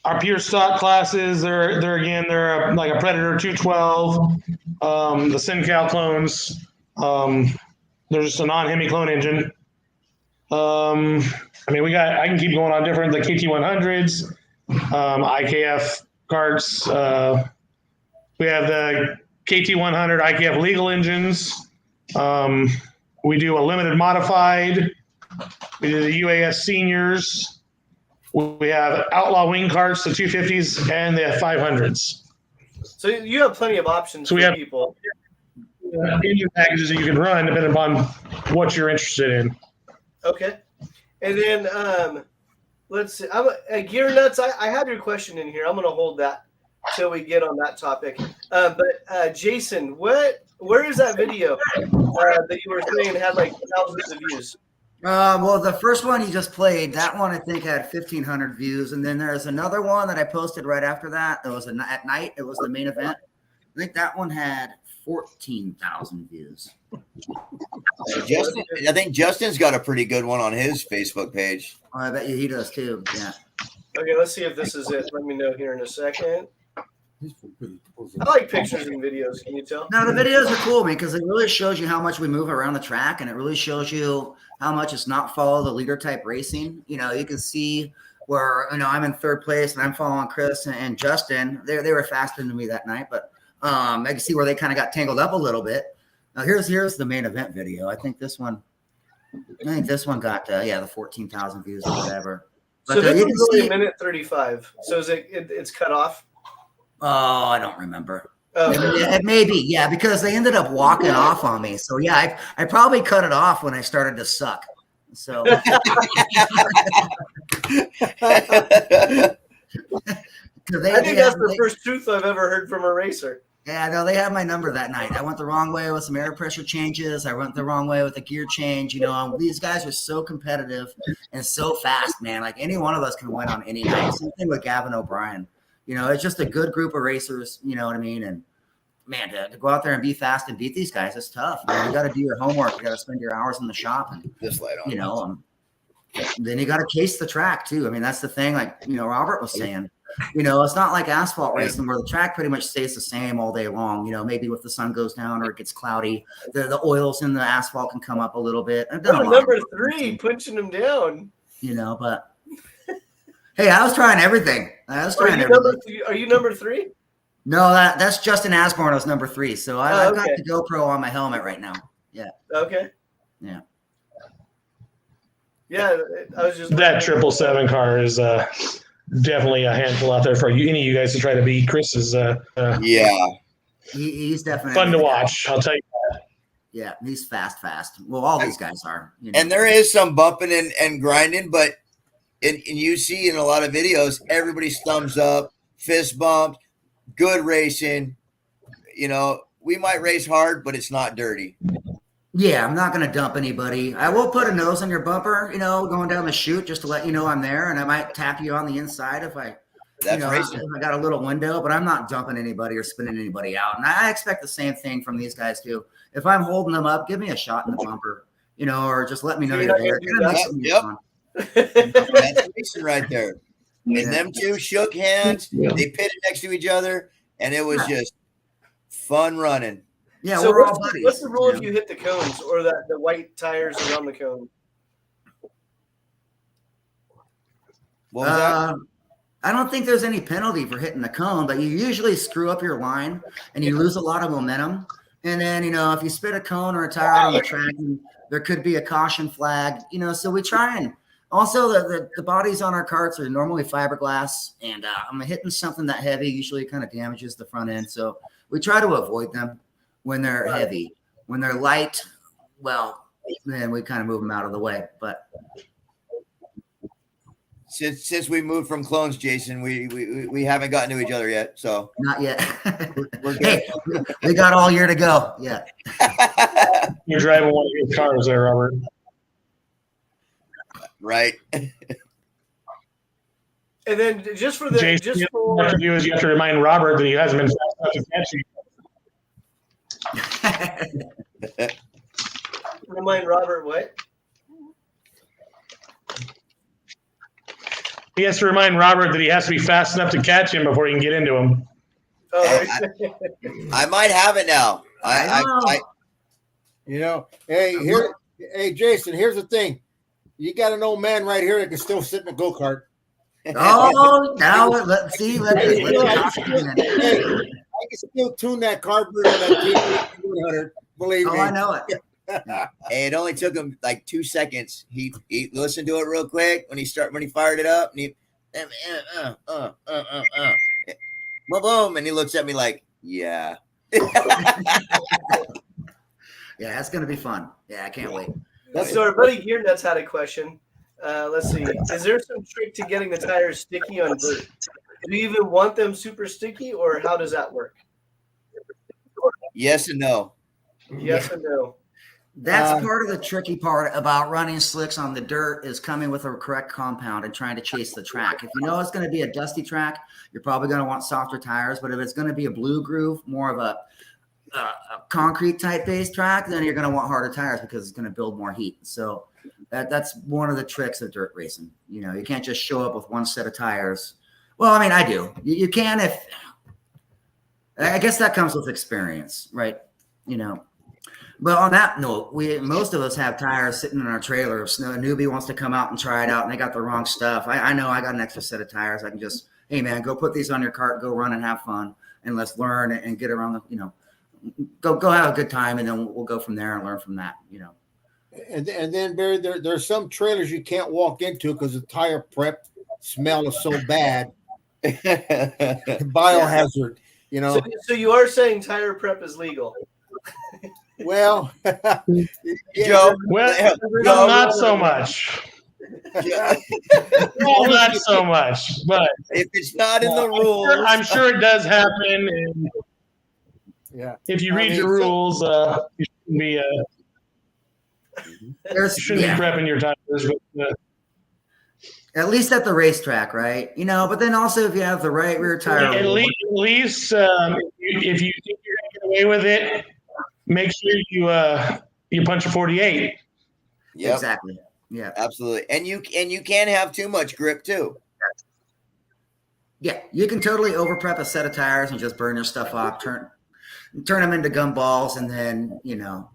Our pure stock classes, they're like a Predator 212, the SynCal clones. They're just a non-Hemi clone engine. I mean, I can keep going on different, the KT100s, IKF carts. We have the KT100 IKF legal engines. We do a limited modified. We do the UAS seniors. We have outlaw wing carts, the 250s, and the 500s. So you have plenty of options So we for have- people. Engine packages that you can run depending upon what you're interested in. Okay. And then let's see. Gear Nuts, I had your question in here. I'm going to hold that till we get on that topic. But Jason, where is that video that you were saying had like thousands of views? Well, the first one you just played, that one I think had 1,500 views, and then there's another one that I posted right after that. It was at night. It was the main event. I think that one had 14,000 views. Justin, I think Justin's got a pretty good one on his Facebook page. Oh, I bet you he does too. Yeah. Okay, let's see if this is it. Let me know here in a second. I like pictures and videos. Can you tell? No, the videos are cool, man, because it really shows you how much we move around the track, and it really shows you how much it's not follow the leader type racing. You know, you can see where I'm in third place and I'm following Chris and Justin. They were faster than me that night, but I can see where they kind of got tangled up a little bit. Now here's the main event video. I think this one got the 14,000 views or whatever. So But this you can is only see, a minute 35. So is it's cut off? oh, I don't remember. Oh, It may be, yeah, because they ended up walking off on me. So yeah, I probably cut it off when I started to suck. So I think that's the first truth I've ever heard from a racer. Yeah, no, they had my number that night. I went the wrong way with some air pressure changes. I went the wrong way with a gear change. These guys are so competitive and so fast, man. Like any one of us can win on any night. Same thing with Gavin O'Brien. It's just a good group of racers. You know what I mean? And man, to go out there and be fast and beat these guys, it's tough. You got to do your homework. You got to spend your hours in the shop, and This light on. then you got to case the track too. I mean, that's the thing. Like Robert was saying. It's not like asphalt racing where the track pretty much stays the same all day long. Maybe if the sun goes down or it gets cloudy, the oils in the asphalt can come up a little bit. I've done a lot Number of 3, punching him down. but hey, I was trying everything. Are you number 3? No, that's Justin Asborn was number 3. So I've got okay. the GoPro on my helmet right now. Yeah. Okay. Yeah. Yeah, I was just That 777 car is definitely a handful out there for you, any of you guys to try to beat. Chris is Yeah. He's definitely fun to the guy. watch. I'll tell you. Yeah, he's fast. Well, all these guys are. You know. And there is some bumping and grinding, but and you see in a lot of videos, everybody's thumbs up, fist bumped, good racing. You know, we might race hard, but it's not dirty. Yeah, I'm not going to dump anybody. I will put a nose on your bumper, you know, going down the chute just to let you know I'm there, and I might tap you on the inside if I, That's racing. if I got a little window. But I'm not dumping anybody or spinning anybody out. And I expect the same thing from these guys too. If I'm holding them up, give me a shot in the bumper, you know, or just let me know you're there. That's racing right there. And them two shook hands. Yeah. They pitted next to each other, and it was just fun running. Yeah, so we're all buddies. what's the rule you if know? you hit the cones or the white tires around the cone? What was that? I don't think there's any penalty for hitting the cone, but you usually screw up your line and you lose a lot of momentum. And then, you know, if you spit a cone or a tire out on the track, there could be a caution flag, you know, so we try and also the bodies on our carts are normally fiberglass, and I'm hitting something that heavy usually kind of damages the front end. So we try to avoid them when they're heavy. When they're light, well, then we kind of move them out of the way. But Since we moved from clones, Jason, we haven't gotten to each other yet. So not yet. we're good. Hey, we got all year to go. Yeah. You're driving one of your cars there, Robert. Right. And then just for the Jason, what you have to do is you have to remind Robert that he hasn't been fast enough to catch you. remind Robert what? He has to remind Robert that he has to be fast enough to catch him before he can get into him. Oh, I might have it now. I You know, hey, Jason, here's the thing. You got an old man right here that can still sit in a go-kart. Oh, now let's see. Hey, I can still tune that carburetor on that T100. Believe me. Oh, I know it. Hey, it only took him like 2 seconds. He listened to it real quick when he fired it up, and he boom, and he looks at me like, yeah. Yeah, it's gonna be fun. Yeah, I can't wait. So our buddy Gear Nuts had a question. Let's see. Is there some trick to getting the tires sticky on dirt? Do you even want them super sticky, or how does that work? Yes and no. Yes and no. That's part of the tricky part about running slicks on the dirt is coming with a correct compound and trying to chase the track. If you know it's going to be a dusty track, you're probably going to want softer tires. But if it's going to be a blue groove, more of a concrete type based track, then you're going to want harder tires because it's going to build more heat. So that's one of the tricks of dirt racing. You know, you can't just show up with one set of tires. Well, I mean, I do. You can if I guess that comes with experience, right? You know. But on that note, most of us have tires sitting in our trailer. If a newbie wants to come out and try it out and they got the wrong stuff, I know I got an extra set of tires. I can just, hey man, go put these on your cart, go run and have fun, and let's learn and get around the, you know, go have a good time, and then we'll go from there and learn from that, you know. And then Barry, there's some trailers you can't walk into because the tire prep smell is so bad. Biohazard, you know. So you are saying tire prep is legal? Well, Joe. Well, no, not so much. Well, not so much, but if it's not in the rules, I'm sure it does happen. And yeah. if you read the rules, you shouldn't be prepping your tires. But, at least at the racetrack, right? You know, but then also if you have the right rear tire. At least if you think you're going to get away with it, make sure you punch a 48. Yep. Exactly. Yeah. Absolutely. And you can't have too much grip too. Yeah, you can totally over prep a set of tires and just burn your stuff off, turn them into gum balls, and then, you know,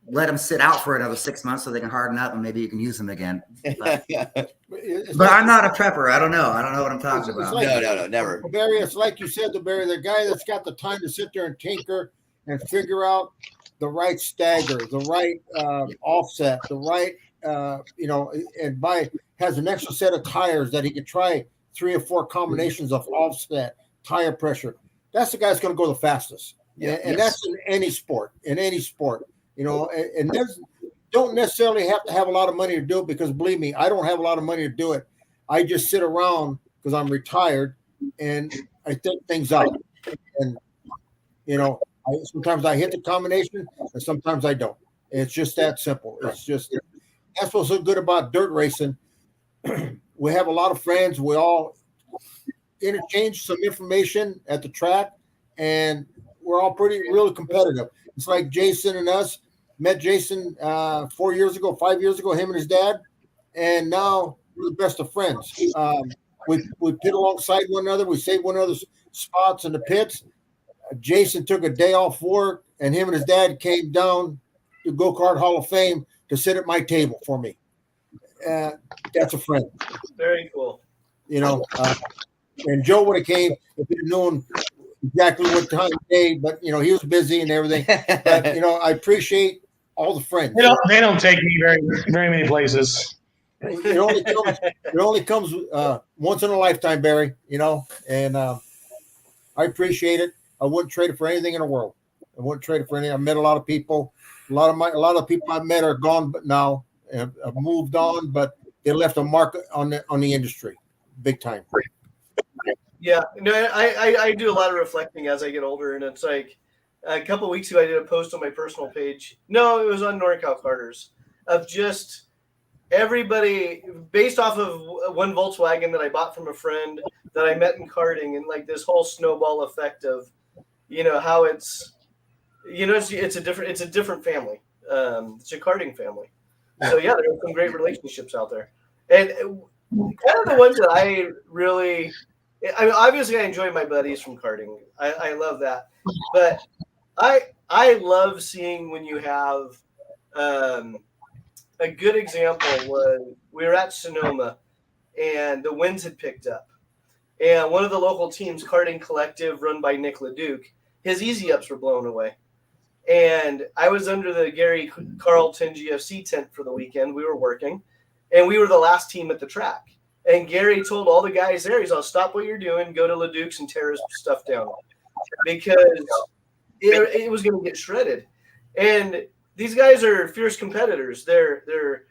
let them sit out for another 6 months so they can harden up and maybe you can use them again. But I'm not a prepper. I don't know what I'm talking about. Like, no, never. Barry, it's like you said to Barry, the guy that's got the time to sit there and tinker and figure out the right stagger, the right offset, the right and has an extra set of tires that he can try 3 or 4 combinations of offset tire pressure. That's the guy that's going to go the fastest. Yeah. And that's in any sport. And there's don't necessarily have to have a lot of money to do it, because believe me, I don't have a lot of money to do it. I just sit around because I'm retired and I think things out. And sometimes I hit the combination and sometimes I don't. It's just that simple. It's just that's what's so good about dirt racing. We have a lot of friends. We all interchange some information at the track, and we're all really competitive. It's like Jason and us. Met Jason 4 years ago, 5 years ago, him and his dad, and now we're the best of friends. We pit alongside one another. We save one another's spots in the pits. Jason took a day off work, and him and his dad came down to Go-Kart Hall of Fame to sit at my table for me. That's a friend. Very cool. And Joe would have came if he'd known exactly what time of day, but he was busy and everything. But I appreciate all the friends. They don't take me very many places. It only comes once in a lifetime, Barry. And I appreciate it. I wouldn't trade it for anything in the world. I wouldn't trade it for anything. I met a lot of people. A lot of people I met are gone, but now have moved on. But they left a mark on the industry, big time. Yeah, I do a lot of reflecting as I get older, and it's like a couple of weeks ago I did a post on my personal page. No, it was on Norcal Karters, of just everybody based off of one Volkswagen that I bought from a friend that I met in karting, and like this whole snowball effect of how it's it's a different family. It's a karting family. So yeah, there are some great relationships out there, and kind of the ones that I really. Obviously, I enjoy my buddies from karting. I love that, but I love seeing when you have a good example was we were at Sonoma, and the winds had picked up, and one of the local teams, Karting Collective, run by Nick LeDuc, his easy ups were blown away, and I was under the Gary Carlton GFC tent for the weekend. We were working, and we were the last team at the track. And Gary told all the guys there, he's like, stop what you're doing, go to LeDuc's and tear his stuff down, because it was going to get shredded. And these guys are fierce competitors. They're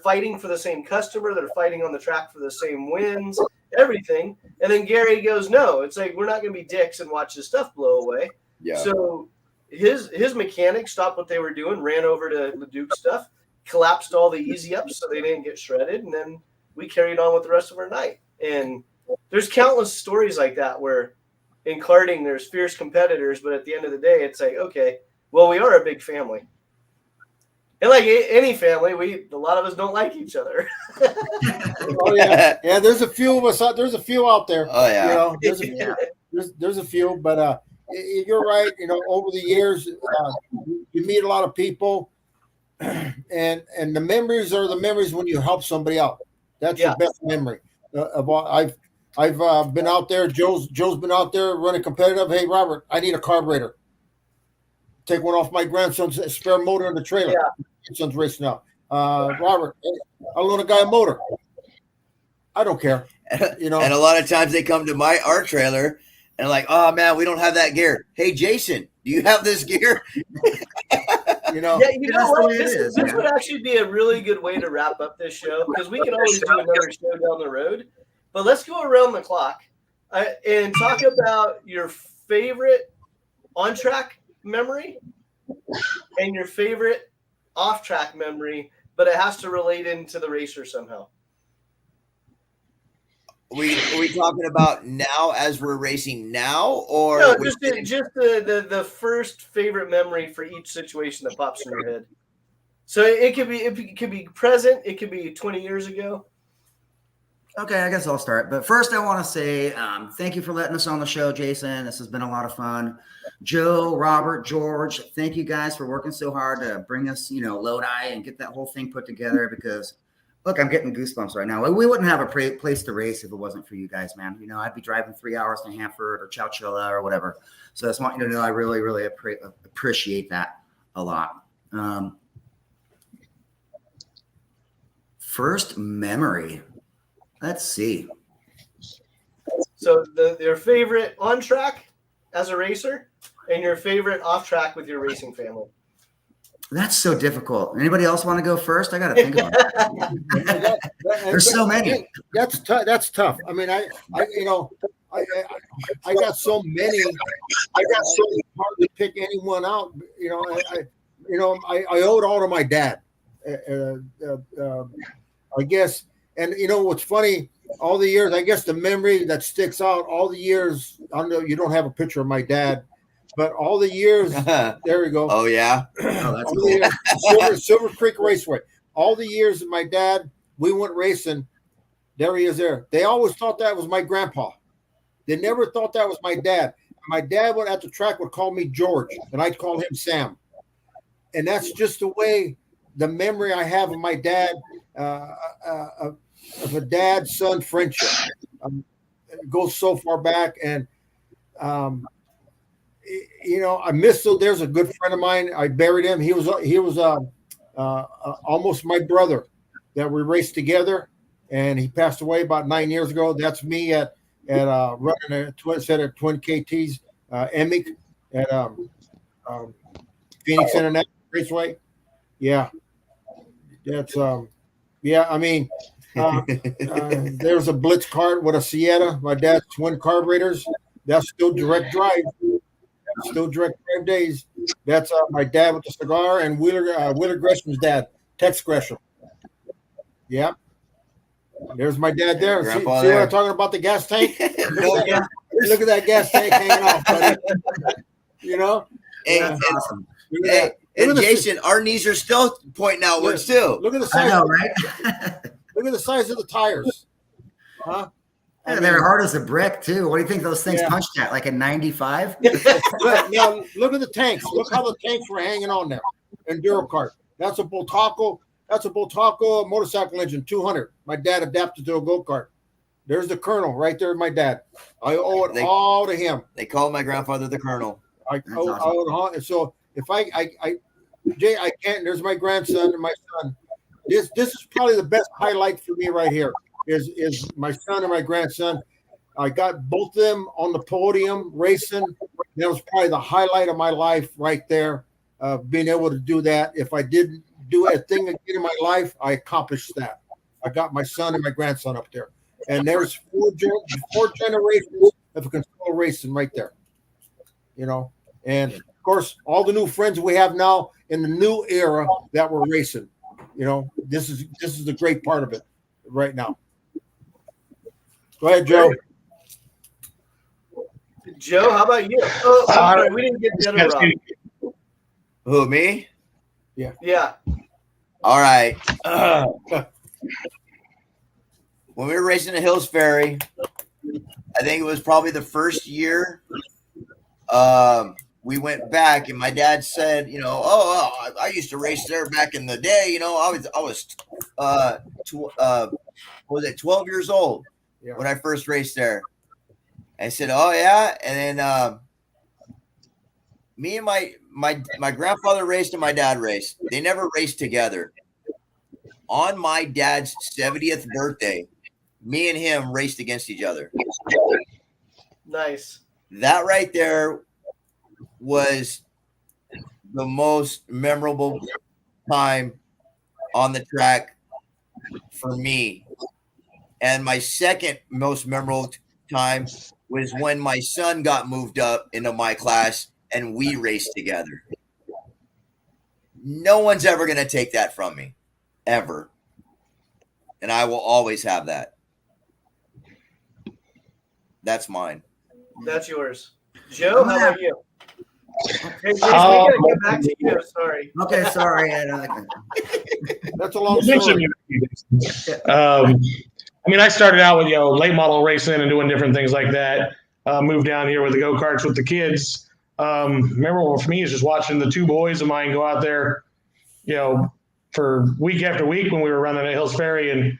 fighting for the same customer. They're fighting on the track for the same wins, everything. And then Gary goes, no, it's like, we're not going to be dicks and watch this stuff blow away. Yeah. So his mechanics stopped what they were doing, ran over to LeDuc's stuff, collapsed all the easy ups so they didn't get shredded, and then we carried on with the rest of our night. And there's countless stories like that where in karting there's fierce competitors, but at the end of the day, it's like, okay, well, we are a big family. And like any family, a lot of us don't like each other. Oh yeah, yeah. There's a few of us out. There's a few out there. Oh yeah. There's a few, but you're right. Over the years, you meet a lot of people, and the memories are the memories when you help somebody out. That's the best memory of all. I've been out there. Joe's been out there running competitive. Hey, Robert, I need a carburetor. Take one off my grandson's spare motor in the trailer. Yeah. Grandson's racing out. Robert, I'll loan a guy a motor. I don't care. And a lot of times they come to our trailer and like, oh man, we don't have that gear. Hey, Jason, do you have this gear? Yeah, what? This would actually be a really good way to wrap up this show, because we can always do another show down the road. But let's go around the clock and talk about your favorite on-track memory and your favorite off-track memory, but it has to relate into the racer somehow. Are we talking about now as we're racing now, or no, just the first favorite memory for each situation that pops in your head? So it could be present, it could be 20 years ago. Okay, I guess I'll start. But first, I want to say thank you for letting us on the show, Jason. This has been a lot of fun. Joe, Robert, George, thank you guys for working so hard to bring us, Lodi and get that whole thing put together, because look, I'm getting goosebumps right now. We wouldn't have a place to race if it wasn't for you guys, man. I'd be driving 3 hours to Hanford or Chowchilla or whatever. So I just want you to know I really, really appreciate that. a lot. First memory. Let's see. So your favorite on track as a racer and your favorite off track with your racing family. That's so difficult. Anybody else want to go first? I got to think about it. There's so many. That's tough. That's tough. I mean, I got so many. Hard to pick anyone out. I owe it all to my dad. I guess, and what's funny, all the years, I guess the memory that sticks out, all the years, I know you don't have a picture of my dad, but all the years, there we go. Oh, yeah. Oh, that's cool. Silver Creek Raceway. All the years of my dad, we went racing. There he is there. They always thought that was my grandpa. They never thought that was my dad. My dad at the track would call me George, and I'd call him Sam. And that's just the way, the memory I have of my dad, of a dad-son friendship. It goes so far back. And, I miss, so there's a good friend of mine. I buried him. He was almost my brother that we raced together. And he passed away about 9 years ago. That's me at running a set of twin KTs, EMIC at Phoenix International Raceway. Yeah. That's I mean, there's a Blitz kart with a Sienna, my dad's twin carburetors. That's still direct drive. Still direct drive days. That's my dad with the cigar, and Wheeler Gresham's dad, Tex Gresham. Yeah. There's my dad there. See what I'm talking about, the gas tank? Look at that gas tank hanging off, buddy. And, Awesome. and Jason, our knees are still pointing outwards too. Look at the size. I know, right? Look at the size of the tires. Huh? Yeah, they're hard as a brick too. What do you think those things punched at? Like a 95? Now look at the tanks. Look how the tanks were hanging on there. Enduro kart. That's a Bultaco. That's a Bultaco motorcycle engine, 200. My dad adapted to a go-kart. There's the Colonel right there, my dad. I owe it all to him. They called my grandfather the Colonel. I owe it. So if Jay, I can't. There's my grandson and my son. This is probably the best highlight for me right here. Is my son and my grandson. I got both of them on the podium racing. That was probably the highlight of my life right there. Being able to do that. If I didn't do a thing again in my life, I accomplished that. I got my son and my grandson up there. And there's four generations of control racing right there. And of course, all the new friends we have now in the new era that we're racing. This is the great part of it right now. Go ahead, Joe. Joe, how about you? Oh, I'm sorry, we didn't get the other Rob. Who, me? Yeah. All right. When we were racing the Hills Ferry, I think it was probably the first year. We went back, and my dad said, I used to race there back in the day. I was 12 years old when I first raced there. I said, oh yeah, and then me and my grandfather raced and my dad raced. They never raced together. On my dad's 70th birthday, me and him raced against each other. Nice. That right there was the most memorable time on the track for me. And my second most memorable time was when my son got moved up into my class and we raced together. No one's ever going to take that from me, ever. And I will always have that. That's mine. That's yours. Joe, how about you? Hey, Jason, we got to get back to you. Sorry. Okay, sorry. That's a long story. I started out with late model racing and doing different things like that. Moved down here with the go-karts with the kids. Memorable for me is just watching the two boys of mine go out there, for week after week when we were running at Hills Ferry, and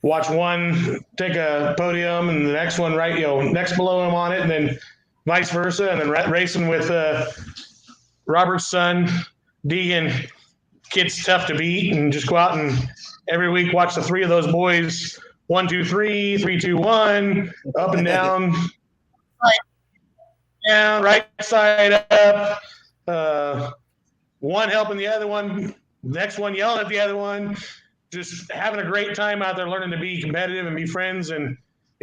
watch one take a podium and the next one next below him on it, and then vice versa, and then racing with Robert's son Deegan, kid's tough to beat, and just go out and every week watch the three of those boys 1, 2, 3, 3, 2, 1, up and down, right side up. One helping the other one, next one yelling at the other one, just having a great time out there, learning to be competitive and be friends. And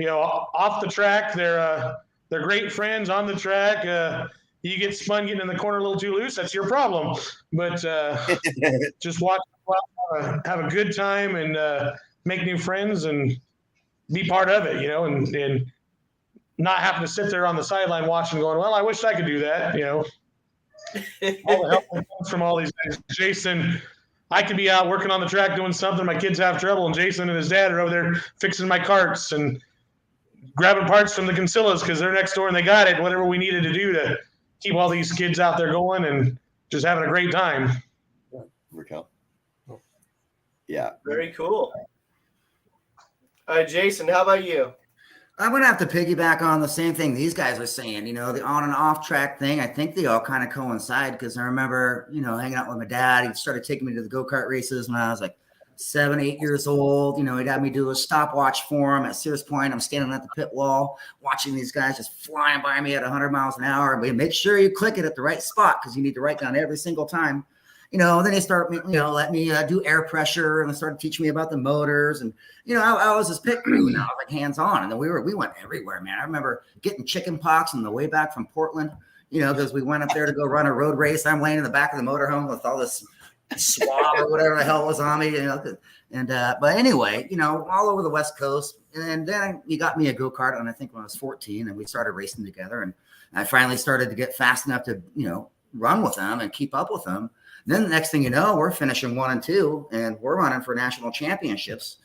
off the track, they're great friends. On the track, you get spun getting in the corner a little too loose, that's your problem. But just watch, have a good time, and make new friends and be part of it, and not having to sit there on the sideline watching, going, well, I wish I could do that, all the help that comes from all these guys. Jason, I could be out working on the track doing something, my kids have trouble, and Jason and his dad are over there fixing my carts and grabbing parts from the Consillas because they're next door and they got it, whatever we needed to do to keep all these kids out there going and just having a great time. Yeah. Very cool. All right, Jason, how about you? I'm going to have to piggyback on the same thing these guys are saying, the on and off track thing. I think they all kind of coincide because I remember, hanging out with my dad. He started taking me to the go-kart races when I was like 7, 8 years old. He'd have me do a stopwatch for him at Sears Point. I'm standing at the pit wall watching these guys just flying by me at 100 miles an hour. But make sure you click it at the right spot because you need to write down every single time. Then they start, let me do air pressure, and they started teaching me about the motors. And, I was his pit crew, and I was like hands on. And then we went everywhere, man. I remember getting chicken pox on the way back from Portland, because we went up there to go run a road race. I'm laying in the back of the motorhome with all this swab or whatever the hell was on me, And, but anyway, all over the West Coast. And then you got me a go-kart, and I think when I was 14, and we started racing together. And I finally started to get fast enough to, run with them and keep up with them. Then the next thing you know, we're finishing 1 and 2, and we're running for national championships,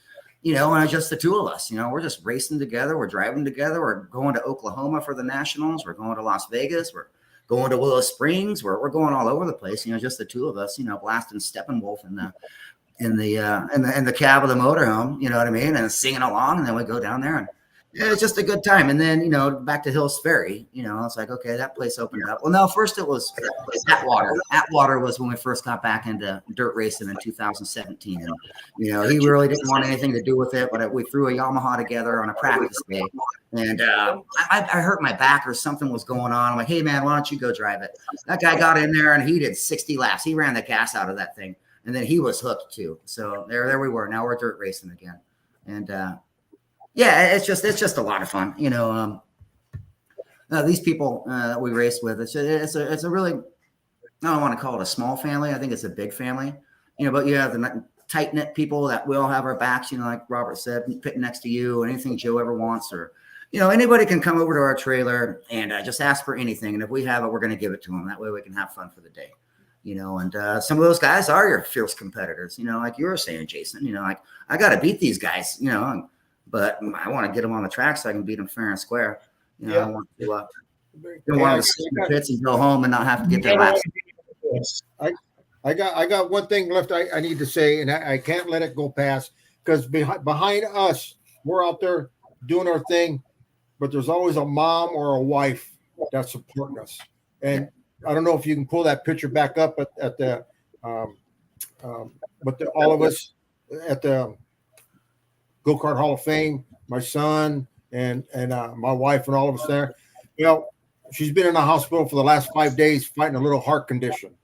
and it's just the two of us. We're just racing together. We're driving together. We're going to Oklahoma for the nationals. We're going to Las Vegas. We're going to Willow Springs. We're going all over the place. Just the two of us. Blasting Steppenwolf in the cab of the motorhome. You know what I mean? And singing along, and then we go down there and. Yeah, it's just a good time. And then, back to Hills Ferry, it's like, okay, that place opened up. Well, no, first it was Atwater. Atwater was when we first got back into dirt racing in 2017. And, he really didn't want anything to do with it, but we threw a Yamaha together on a practice day. And I hurt my back or something was going on. I'm like, hey, man, why don't you go drive it? That guy got in there and he did 60 laps. He ran the gas out of that thing. And then he was hooked too. So there we were. Now we're dirt racing again. And, yeah, it's just a lot of fun, these people that we race with. It's a really, I don't want to call it a small family. I think it's a big family, But you have the tight knit people that we all have our backs. Like Robert said, pitting next to you, anything Joe ever wants, or anybody can come over to our trailer and just ask for anything, and if we have it, we're going to give it to them. That way, we can have fun for the day. And some of those guys are your fierce competitors. Like you were saying, Jason. Like I got to beat these guys. But I want to get them on the track so I can beat them fair and square. I want to don't want to sit in the pits and go home and not have to get their laps. I got one thing left I need to say, and I can't let it go past because behind us, we're out there doing our thing, but there's always a mom or a wife that's supporting us. And I don't know if you can pull that picture back up at the all of us at the Go-Kart Hall of Fame, my son and my wife and all of us there. She's been in the hospital for the last 5 days fighting a little heart condition.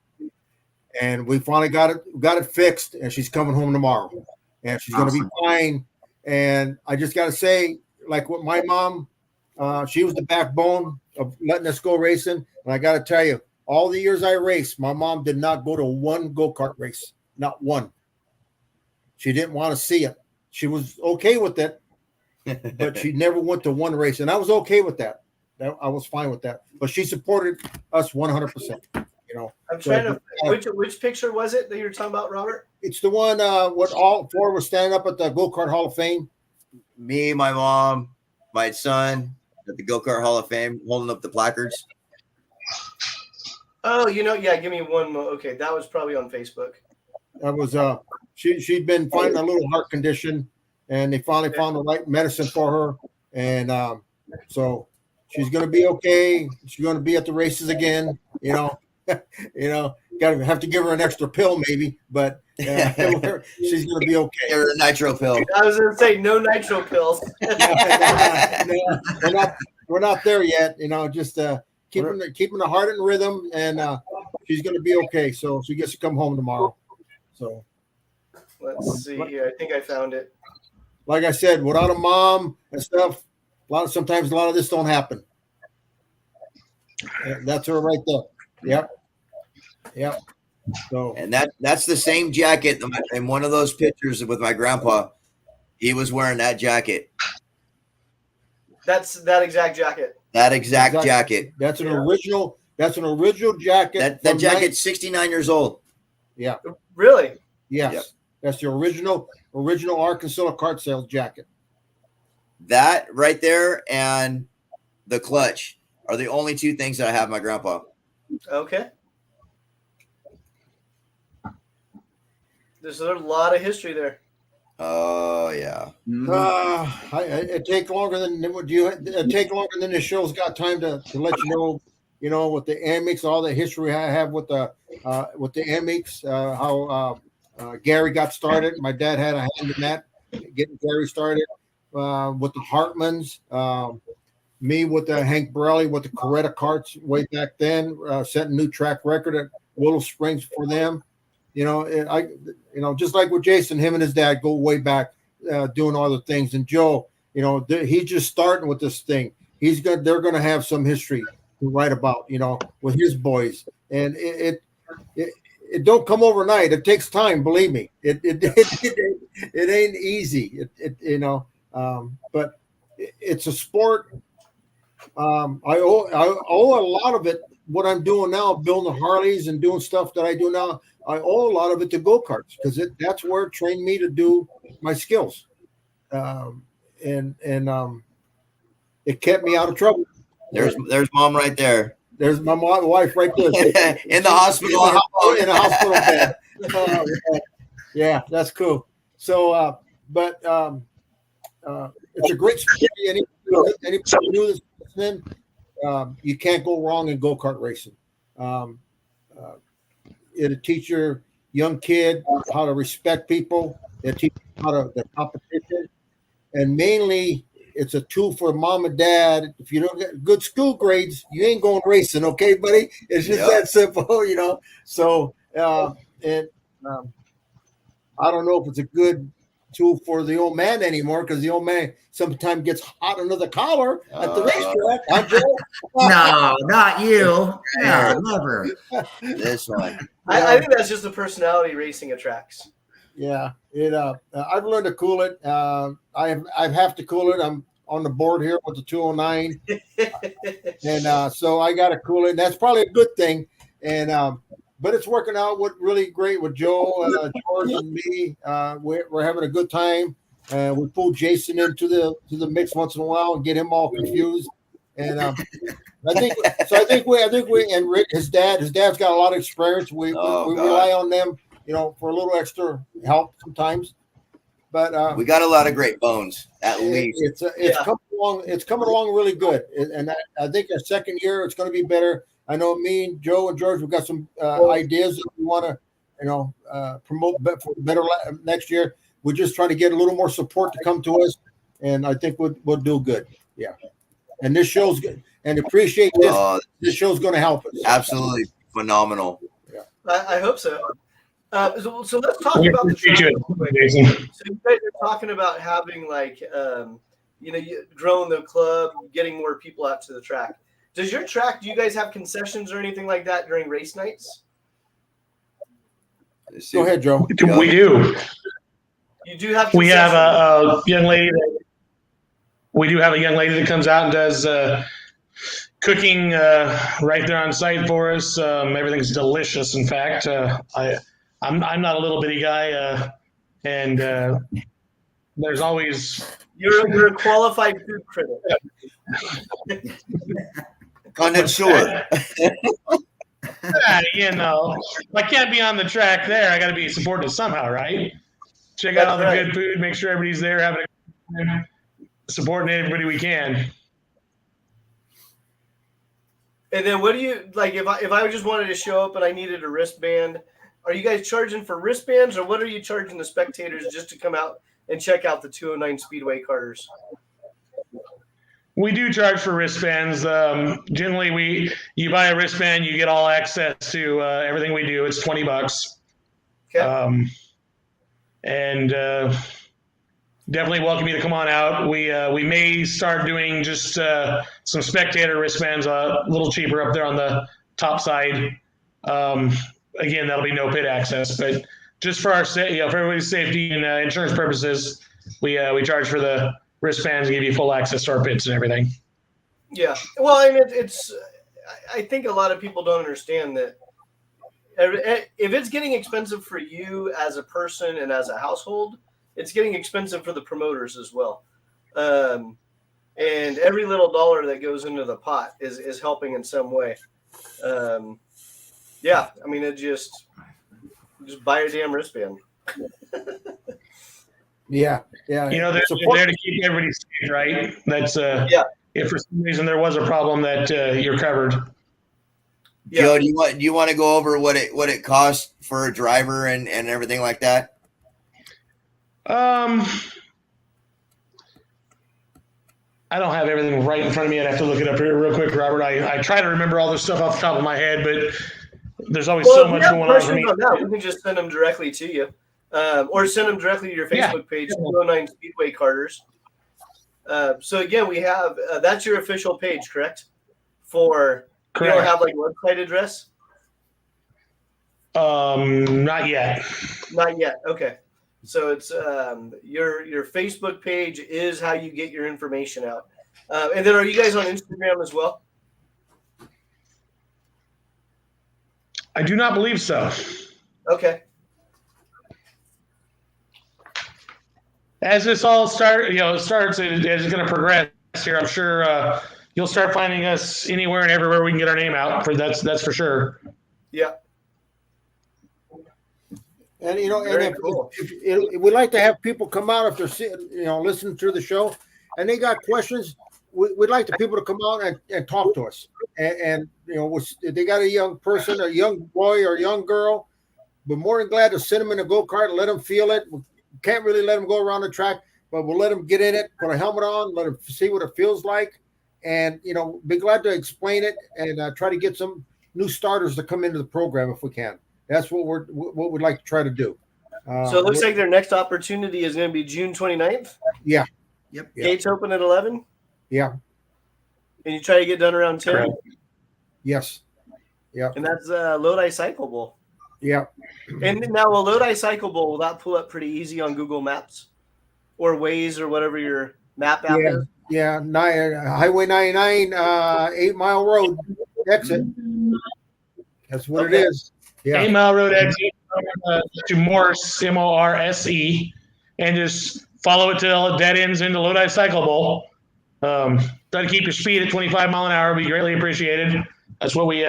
And we finally got it fixed, and she's coming home tomorrow. And she's going to be fine. And I just got to say, like with my mom, she was the backbone of letting us go racing. And I got to tell you, all the years I raced, my mom did not go to one go-kart race, not one. She didn't want to see it. She was okay with it, but she never went to one race, and I was okay with that. I was fine with that. But she supported us 100%. I'm trying to. Which picture was it that you were talking about, Robert? It's the one what all four were standing up at the Go-Kart Hall of Fame. Me, my mom, my son at the Go-Kart Hall of Fame, holding up the placards. Oh, yeah. Give me one more. Okay, that was probably on Facebook. That was she'd been fighting a little heart condition, and they finally found the right medicine for her, and so she's going to be okay. She's going to be at the races again, You know, gotta have to give her an extra pill maybe, but she's gonna be okay. Give her a nitro pill. I was going to say no nitro pills. No, we're not there yet. You know, just keeping the heart in rhythm, and she's gonna be okay. So she gets to come home tomorrow. So Let's see here. I think I found it. like I said, without a mom and stuff, sometimes a lot of this don't happen. That's her right there. Yep. So And that's the same jacket in one of those pictures with my grandpa. He was wearing that jacket. That's that exact jacket. That exact jacket. that's an original. That's an original jacket. That jacket's 69 years old. Yeah. Really? Yes. Yep. That's the original Arkansas kart sales jacket. That right there and the clutch are the only two things that I have my grandpa. Okay. There's a lot of history there. Oh yeah. It take longer than the show's got time to let you know. You know, with the Amex, all the history I have with the Amex, how Gary got started. My dad had a hand in that, getting Gary started. With the Hartmans, me with the Hank Borelli with the Coretta karts way back then, setting new track record at Willow Springs for them. You know, just like with Jason, him and his dad go way back, doing all the things. And Joe, you know, he's just starting with this thing. They're gonna have some history to write about, you know, with his boys. And it don't come overnight. It takes time, believe me. It ain't easy. But it's a sport. I owe a lot of it. What I'm doing now, building the Harleys and doing stuff that I do now, I owe a lot of it to go-karts because that's where it trained me to do my skills. And it kept me out of trouble. There's mom right there. There's my wife right there. In the hospital. In a hospital bed. Yeah, that's cool. So, but it's a great sport. Anybody new that's listening, you can't go wrong in go-kart racing. It'll teach your young kid how to respect people. It'll teach them how to the competition. And mainly, it's a tool for mom and dad. If you don't get good school grades, you ain't going racing, okay, buddy? It's just that simple, you know. So, I don't know if it's a good tool for the old man anymore because the old man sometimes gets hot under the collar at the racetrack. No, not you. No, never. This one. I think that's just the personality racing attracts. Yeah, I've learned to cool it. I have to cool it. I'm on the board here with the 209, and so I got to cool it. And that's probably a good thing. And but it's working out really great with Joe, George, and me. We're having a good time. We pull Jason into the mix once in a while and get him all confused. And I think we and Rick, his dad's got a lot of experience. We rely on them, you know, for a little extra help sometimes. But we got a lot of great bones, at least. It's coming along. It's coming along really good, and I think our second year it's going to be better. I know me and Joe and George, we've got some ideas that we want to, you know, promote for better next year. We're just trying to get a little more support to come to us, and I think we'll do good. Yeah, and this show's good, and appreciate this. This show's going to help us. Absolutely phenomenal. Yeah, I hope so. So let's talk about the track. Jason. So you guys are talking about having growing the club, getting more people out to the track. Does your track? Do you guys have concessions or anything like that during race nights? Go ahead, Joe. We do. You do have. We have a young lady. We do have a young lady that comes out and does cooking right there on site for us. Everything's delicious. In fact, I'm not a little bitty guy, and there's always you're a qualified food critic. Connoisseur. You know, if I can't be on the track there, I got to be supported somehow, right? Check out all the good food, make sure everybody's there, having a good time, supporting everybody we can. And then what do you like if I just wanted to show up and I needed a wristband? Are you guys charging for wristbands, or what are you charging the spectators just to come out and check out the 209 Speedway Karters? We do charge for wristbands. Generally, you buy a wristband, you get all access to everything we do. It's $20. Okay. And definitely welcome you to come on out. We may start doing just some spectator wristbands, a little cheaper up there on the top side. Again, that'll be no pit access, but just for for everybody's safety and insurance purposes, we charge for the wristbands and give you full access to our pits and everything. Yeah. Well, I mean, I think a lot of people don't understand that if it's getting expensive for you as a person and as a household, it's getting expensive for the promoters as well. And every little dollar that goes into the pot is helping in some way. Yeah. I mean, just buy a damn wristband. Yeah. They're there to keep everybody safe, right? That's if for some reason there was a problem, that you're covered. Yeah. Joe, do you want to go over what it costs for a driver and everything like that? I don't have everything right in front of me. I'd have to look it up here real quick, Robert. I try to remember all this stuff off the top of my head, but there's always so much going on for me. We can just send them directly to you. Or send them directly to your Facebook page, 209 Speedway Karters. So again, we have that's your official page, correct? Correct. You don't have like a website address? Not yet. Not yet. Okay. So it's your Facebook page is how you get your information out. And then are you guys on Instagram as well? I do not believe so. Okay. As this all starts, as it's going to progress here, I'm sure you'll start finding us anywhere and everywhere we can get our name out. That's for sure. Yeah. And if we'd like to have people come out if they're listening to the show and they got questions, we'd like the people to come out and talk to us. And if they got a young person, a young boy or a young girl, we're more than glad to send them in a go-kart and let them feel it. We can't really let them go around the track, but we'll let them get in it, put a helmet on, let them see what it feels like, and be glad to explain it and try to get some new starters to come into the program if we can. That's what we'd like to try to do. So it looks like their next opportunity is going to be June 29th. Yeah. Yep. Gates open at 11. Yeah. And you try to get done around 10. Correct. Yes. Yeah. And that's Lodi Cycle Bowl. Yeah. And now a Lodi Cycle Bowl, will that pull up pretty easy on Google Maps or Waze or whatever your map app is? Yeah. Highway 99, 8 Mile Road exit. That's what it is. Yeah. 8 Mile Road exit to Morse, Morse, and just follow it till it dead ends into Lodi Cycle Bowl. Try to keep your speed at 25 mile an hour. Would be greatly appreciated. That's what we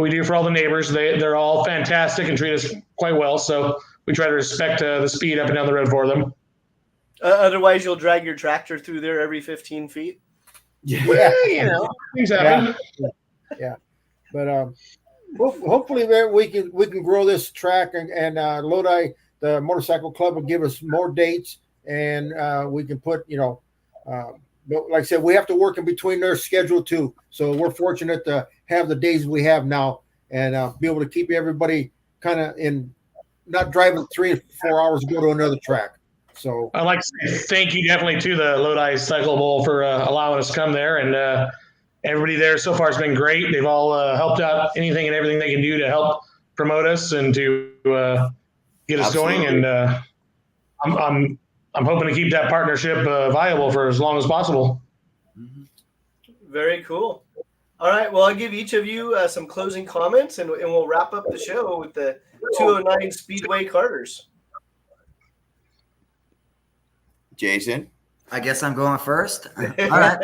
do for all the neighbors. They're all fantastic and treat us quite well. So we try to respect the speed up and down the road for them. Otherwise, you'll drag your tractor through there every 15 feet. Yeah. Well, things happen. Yeah. But hopefully we can grow this track and Lodi, the motorcycle club, will give us more dates and we can put but like I said, we have to work in between their schedule too. So we're fortunate to have the days we have now and be able to keep everybody kind of in, not driving 3 or 4 hours to go to another track. So I'd like to say thank you definitely to the Lodi Cycle Bowl for allowing us to come there. And everybody there so far has been great. They've all helped out anything and everything they can do to help promote us and to get us Absolutely. going. And I'm hoping to keep that partnership viable for as long as possible. Very cool. All right. Well, I'll give each of you some closing comments and we'll wrap up the show with the 209 Speedway Karters. Jason? I guess I'm going first. All right.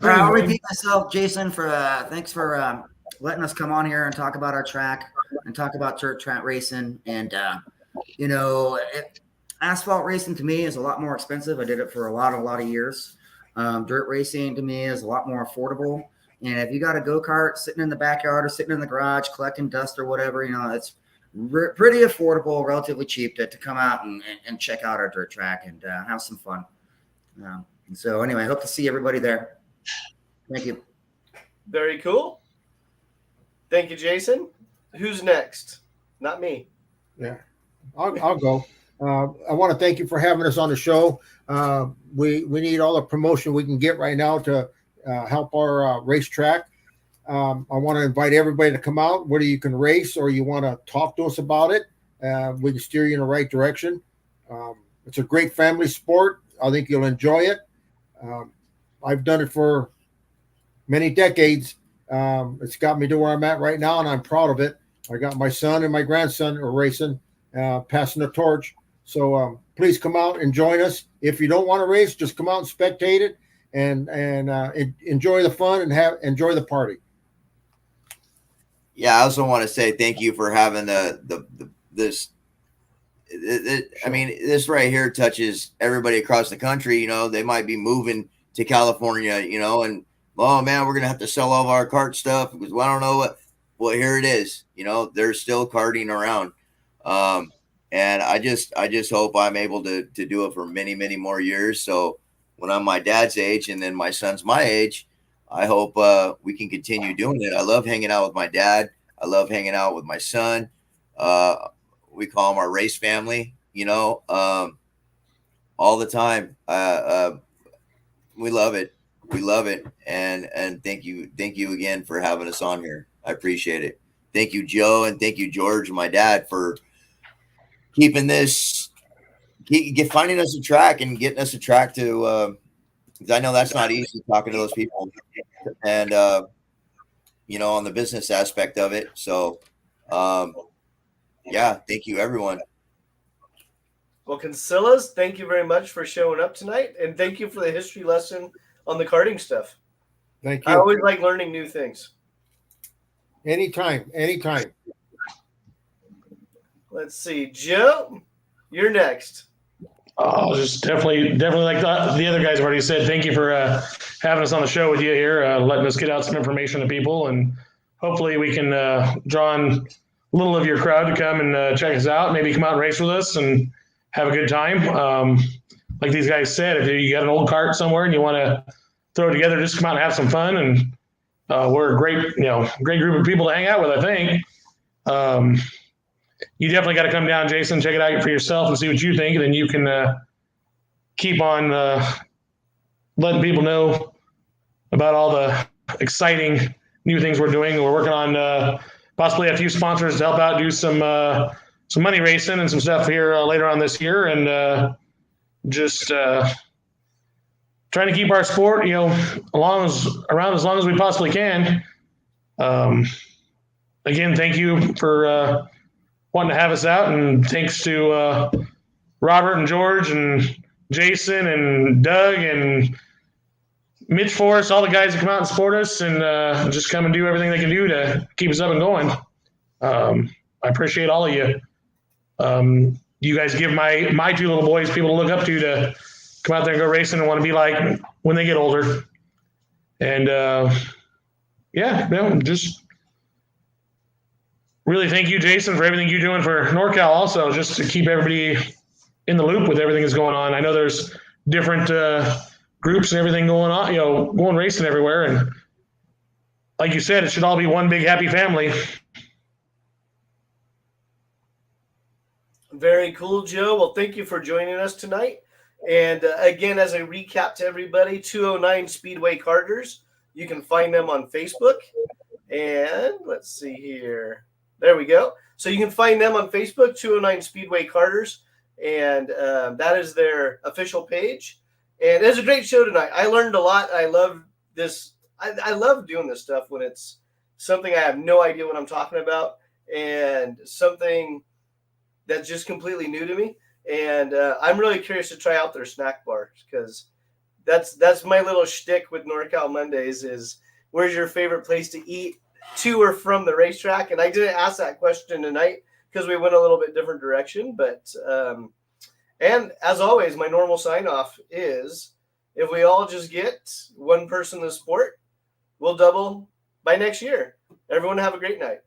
I'll repeat myself, Jason, thanks for letting us come on here and talk about our track and talk about dirt track racing. And, asphalt racing to me is a lot more expensive. I did it for a lot of years. Dirt racing to me is a lot more affordable. And if you got a go-kart sitting in the backyard or sitting in the garage collecting dust or whatever, it's pretty affordable, relatively cheap to come out and check out our dirt track and have some fun. And so anyway, I hope to see everybody there. Thank you. Very cool. Thank you, Jason. Who's next? Not me. Yeah, I'll go. I want to thank you for having us on the show. We need all the promotion we can get right now to help our racetrack. I want to invite everybody to come out, whether you can race or you want to talk to us about it. We can steer you in the right direction. It's a great family sport. I think you'll enjoy it. I've done it for many decades. It's got me to where I'm at right now, and I'm proud of it. I got my son and my grandson are racing, passing the torch. So please come out and join us. If you don't want to race, just come out and spectate it and enjoy the fun and enjoy the party. Yeah, I also want to say thank you for having this. I mean, this right here touches everybody across the country. They might be moving to California, and oh man, we're gonna have to sell all of our kart stuff because I don't know what. Well, here it is. There's still karting around, and I just hope I'm able to do it for many, many more years. So when I'm my dad's age and then my son's my age, I hope we can continue doing it. I love hanging out with my dad. I love hanging out with my son. We call them our race family. All the time. We love it. We love it. And thank you again for having us on here. I appreciate it. Thank you, Joe, and thank you, George, and my dad, for keeping this, finding us a track and getting us a track to. Because I know that's not easy talking to those people, and on the business aspect of it. So, yeah, thank you, everyone. Well, Consillas, thank you very much for showing up tonight, and thank you for the history lesson on the karting stuff. Thank you. I always like learning new things. Anytime. Let's see, Joe, you're next. Oh, just definitely like the other guys have already said. Thank you for having us on the show with you here, letting us get out some information to people, and hopefully we can draw on a little of your crowd to come and check us out. Maybe come out and race with us and have a good time. Like these guys said, if you got an old kart somewhere and you want to throw it together, just come out and have some fun. And we're a great group of people to hang out with, I think. You definitely got to come down, Jason, check it out for yourself and see what you think. And then you can keep on letting people know about all the exciting new things we're doing. We're working on possibly a few sponsors to help out, do some money racing and some stuff here later on this year. And just trying to keep our sport, around as long as we possibly can. Again, thank you for wanting to have us out, and thanks to Robert and George and Jason and Doug and Mitch Forrest, all the guys that come out and support us and just come and do everything they can do to keep us up and going. I appreciate all of you. You guys give my two little boys people to look up to come out there and go racing and want to be like when they get older. And just really thank you, Jason, for everything you're doing for NorCal also, just to keep everybody in the loop with everything that's going on. I know there's different groups and everything going on, going racing everywhere. And like you said, it should all be one big happy family. Very cool, Joe. Well, thank you for joining us tonight. And again, as a recap to everybody, 209 Speedway Karters. You can find them on Facebook. And let's see here. There we go. So you can find them on Facebook, 209 Speedway Karters. And that is their official page. And it was a great show tonight. I learned a lot. I love this. I love doing this stuff when it's something I have no idea what I'm talking about and something that's just completely new to me. And I'm really curious to try out their snack bars, because that's my little shtick with NorCal Mondays is, where's your favorite place to eat to or from the racetrack? And I didn't ask that question tonight because we went a little bit different direction. But and as always, my normal sign off is, if we all just get one person in the sport, we'll double by next year. Everyone have a great night.